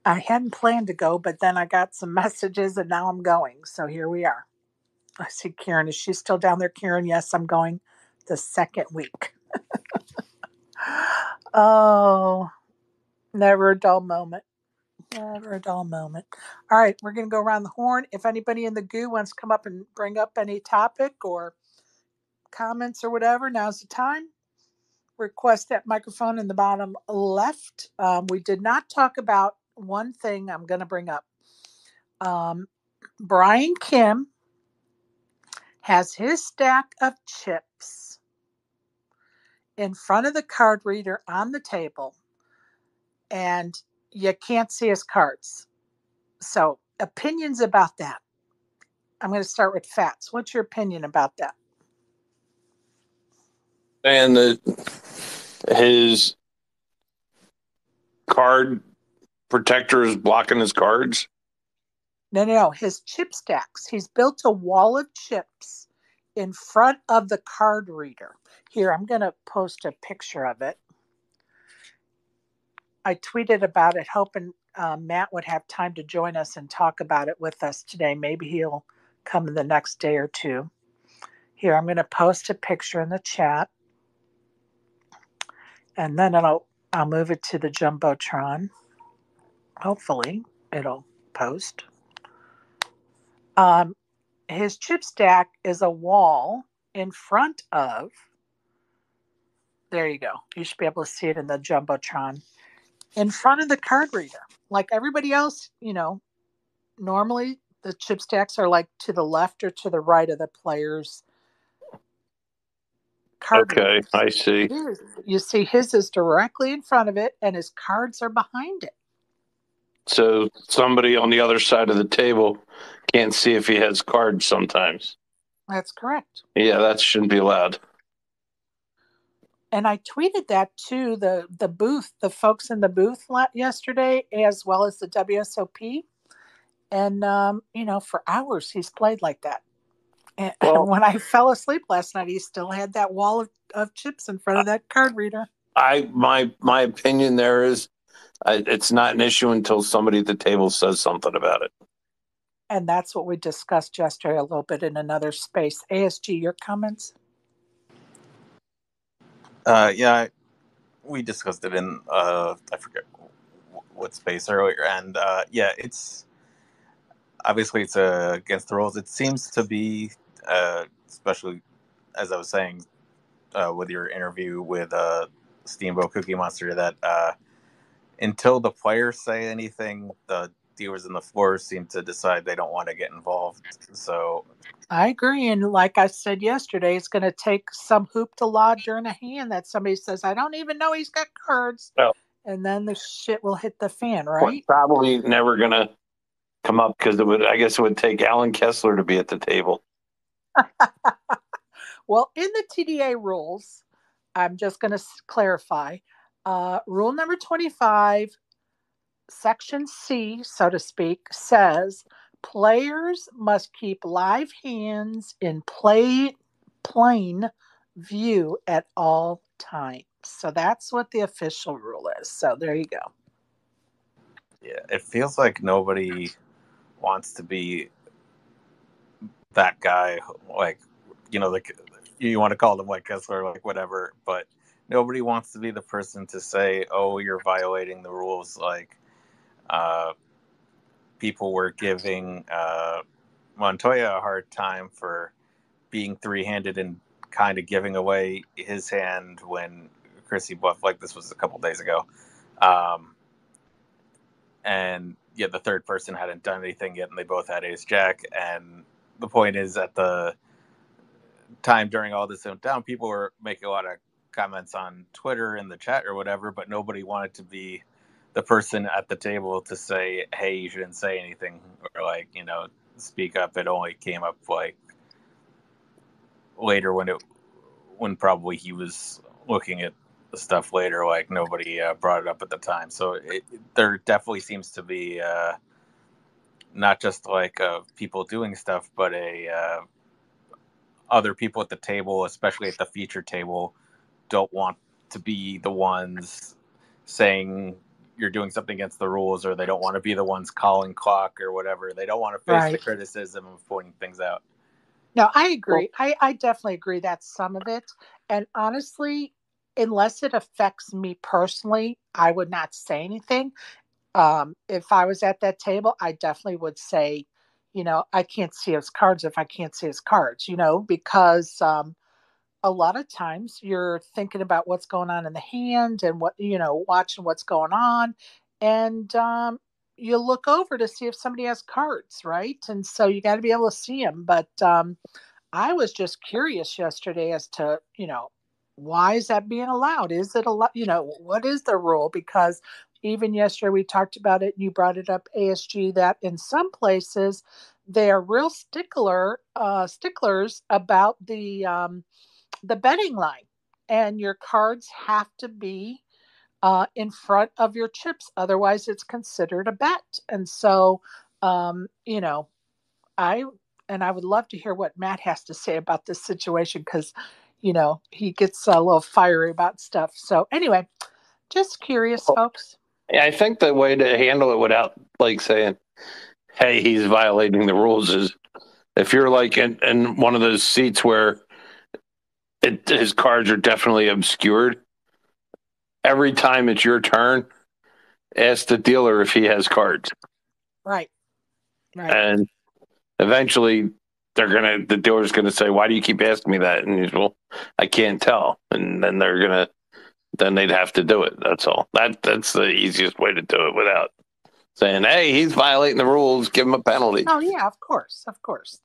I hadn't planned to go, but then I got some messages and now I'm going. So here we are. I see Karen. Is she still down there, Karen? Yes, I'm going the second week. Oh, never a dull moment. Never a dull moment. All right, we're going to go around the horn. If anybody in the goo wants to come up and bring up any topic or comments or whatever, now's the time. Request that microphone in the bottom left. We did not talk about one thing I'm going to bring up. Brian Kim has his stack of chips in front of the card reader on the table, and you can't see his cards. So, opinions about that. I'm going to start with Fats. What's your opinion about that? And his card protector is blocking his cards. No. His chip stacks. He's built a wall of chips in front of the card reader. Here, I'm going to post a picture of it. I tweeted about it, hoping Matt would have time to join us and talk about it with us today. Maybe he'll come in the next day or two. Here, I'm going to post a picture in the chat, and then I'll move it to the Jumbotron. Hopefully, it'll post. His chip stack is a wall in front of. There you go. You should be able to see it in the Jumbotron. In front of the card reader. Like everybody else, normally the chip stacks are like to the left or to the right of the player's card Okay, readers. I see. You see his is directly in front of it and his cards are behind it. So somebody on the other side of the table can't see if he has cards sometimes. That's correct. Yeah, that shouldn't be allowed. And I tweeted that to the booth, the folks in the booth yesterday, as well as the WSOP. And, for hours he's played like that. And when I fell asleep last night, he still had that wall of chips in front of that card reader. My opinion there is it's not an issue until somebody at the table says something about it. And that's what we discussed yesterday a little bit in another space. ASG, your comments? Yeah, we discussed it in I forget what space earlier, and it's obviously it's against the rules. It seems to be, especially as I was saying with your interview with Steamboat Cookie Monster, that until the players say anything, the dealers in the floor seem to decide they don't want to get involved. So I agree. And like I said yesterday, it's going to take some hoop to law during a hand that somebody says, I don't even know he's got cards. Well, and then the shit will hit the fan, right? Probably never going to come up because I guess it would take Alan Kessler to be at the table. Well, in the TDA rules, I'm just going to clarify. Rule number 25, section C, so to speak, says players must keep live hands in plain view at all times. So that's what the official rule is. So there you go. Yeah, it feels like nobody wants to be that guy, like, you want to call them like Kessler, like whatever, but nobody wants to be the person to say, oh, you're violating the rules. Like, people were giving Montoya a hard time for being three-handed and kind of giving away his hand when Chrissy bluffed, like this was a couple days ago. And yeah, the third person hadn't done anything yet, and they both had ace jack. And the point is, at the time during all this down, people were making a lot of comments on Twitter in the chat or whatever, but nobody wanted to be the person at the table to say, hey, you shouldn't say anything, or like, speak up. It only came up like later when probably he was looking at stuff later, like nobody brought it up at the time. So there definitely seems to be not just like people doing stuff, but other people at the table, especially at the feature table, don't want to be the ones saying you're doing something against the rules, or they don't want to be the ones calling clock or whatever. They don't want to face the criticism of pointing things out. No, I agree. I definitely agree that's some of it. And honestly, unless it affects me personally, I would not say anything. If I was at that table, I definitely would say, I can't see his cards if I can't see his cards, because a lot of times you're thinking about what's going on in the hand and watching what's going on. And you look over to see if somebody has cards, right? And so you got to be able to see them. But I was just curious yesterday as to, why is that being allowed? Is it allowed? What is the rule? Because even yesterday we talked about it and you brought it up, ASG, that in some places they are real sticklers about the betting line, and your cards have to be in front of your chips. Otherwise it's considered a bet. And so, I would love to hear what Matt has to say about this situation, because, he gets a little fiery about stuff. So anyway, just curious, folks. Yeah, I think the way to handle it without like saying, hey, he's violating the rules is if you're like in one of those seats where his cards are definitely obscured, every time it's your turn, ask the dealer if he has cards. Right. And eventually the dealer's gonna say, why do you keep asking me that? And he's, well, I can't tell. And then then they'd have to do it. That's all. That's the easiest way to do it without saying, hey, he's violating the rules, give him a penalty. Oh yeah, of course.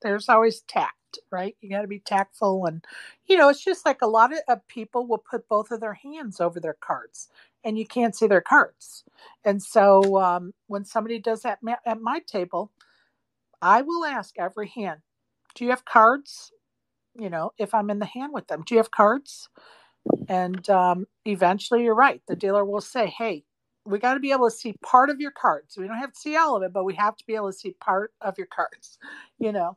There's always tact, right? You got to be tactful. And it's just like a lot of people will put both of their hands over their cards and you can't see their cards. And so when somebody does that at my table, I will ask every hand, do you have cards? If I'm in the hand with them, do you have cards? And eventually, you're right. The dealer will say, hey, we got to be able to see part of your cards. We don't have to see all of it, but we have to be able to see part of your cards, So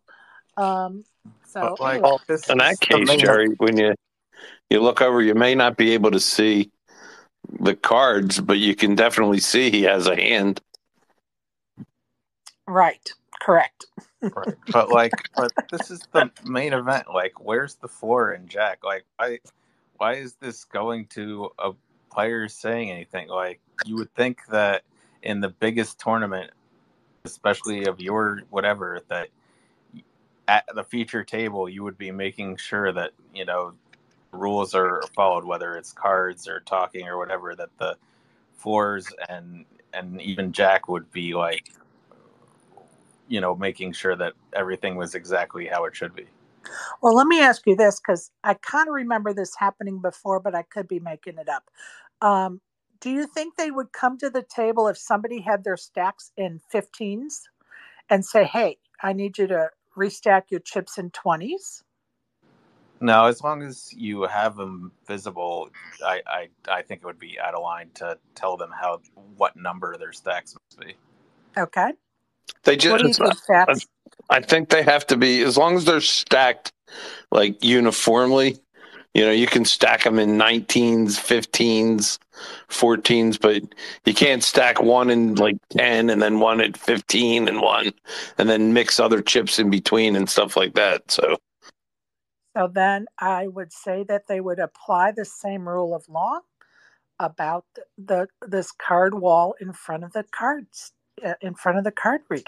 like, anyway. In that case, Jerry, when you look over, you may not be able to see the cards, but you can definitely see he has a hand. Right. Correct. Right. But this is the main event. Like, where's the floor in Jack? Like, why is this going to a player saying anything? Like, you would think that in the biggest tournament, especially of your whatever, that at the feature table, you would be making sure that, rules are followed, whether it's cards or talking or whatever, that the floors and even Jack would be like, making sure that everything was exactly how it should be. Well, let me ask you this, because I kind of remember this happening before, but I could be making it up. Do you think they would come to the table if somebody had their stacks in 15s and say, hey, I need you to restack your chips in 20s? No, as long as you have them visible, I think it would be out of line to tell them what number their stacks must be. Okay. They just, what do you think, Fats? I think they have to be, as long as they're stacked like uniformly. You can stack them in 19s, 15s, 14s, but you can't stack one in like 10 and then one at 15 and then mix other chips in between and stuff like that. So then I would say that they would apply the same rule of law about this card wall in front of the cards, in front of the card reader.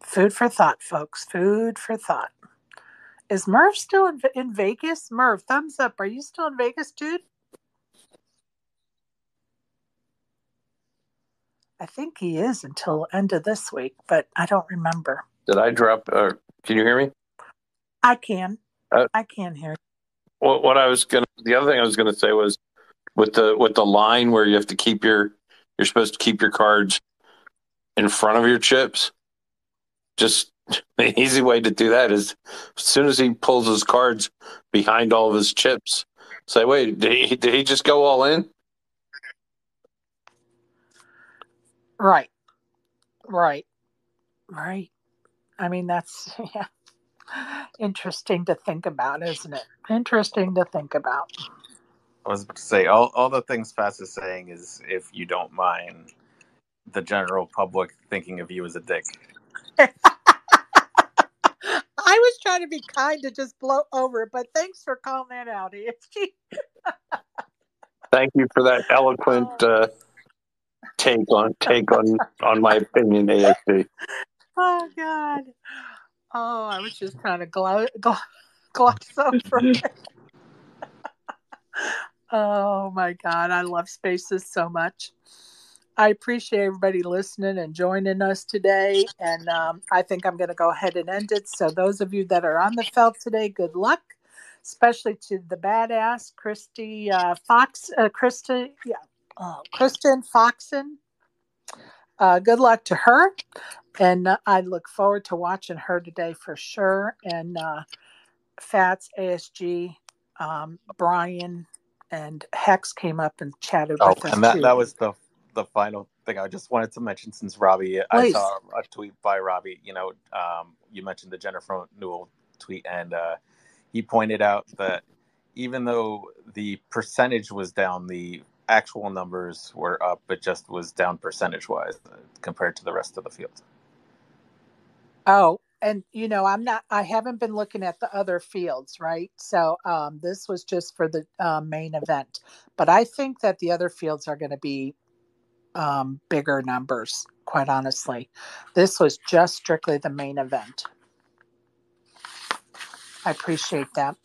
Food for thought, folks. Food for thought. Is Merv still in Vegas? Merv, thumbs up. Are you still in Vegas, dude? I think he is until end of this week, but I don't remember. Did I drop? Can you hear me? I can. I can hear you. Well, the other thing I was going to say was, with the line where you have to keep you're supposed to keep your cards in front of your chips. Just the easy way to do that is as soon as he pulls his cards behind all of his chips, say, wait, did he just go all in? Right. I mean, that's interesting to think about, isn't it? Interesting to think about. I was about to say all the things Fats is saying is, if you don't mind the general public thinking of you as a dick. I was trying to be kind to just blow over it, but thanks for calling that out, ESG. Thank you for that eloquent take on my opinion, ASD. Oh God! Oh, I was just trying to gloss over it. Oh my God! I love Spaces so much. I appreciate everybody listening and joining us today. And I think I'm going to go ahead and end it. So those of you that are on the felt today, good luck, especially to the badass Kristen Foxen. Good luck to her. And I look forward to watching her today for sure. And Fats, ASG, Brian, and Hex came up and chatted with us and too. that was the final thing I just wanted to mention, since Robbie, Please. I saw a tweet by Robbie, you mentioned the Jennifer Newell tweet, and he pointed out that even though the percentage was down, the actual numbers were up, but just was down percentage-wise compared to the rest of the field. Oh, and I haven't been looking at the other fields, right? So this was just for the main event, but I think that the other fields are going to be bigger numbers, quite honestly. This was just strictly the main event. I appreciate that.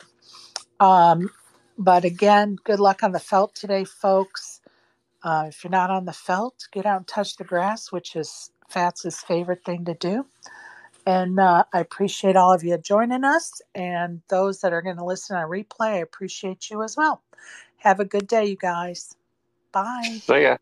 But again, good luck on the felt today, folks. If you're not on the felt, get out and touch the grass, which is Fats's favorite thing to do. And I appreciate all of you joining us. And those that are going to listen on replay, I appreciate you as well. Have a good day, you guys. Bye. See ya.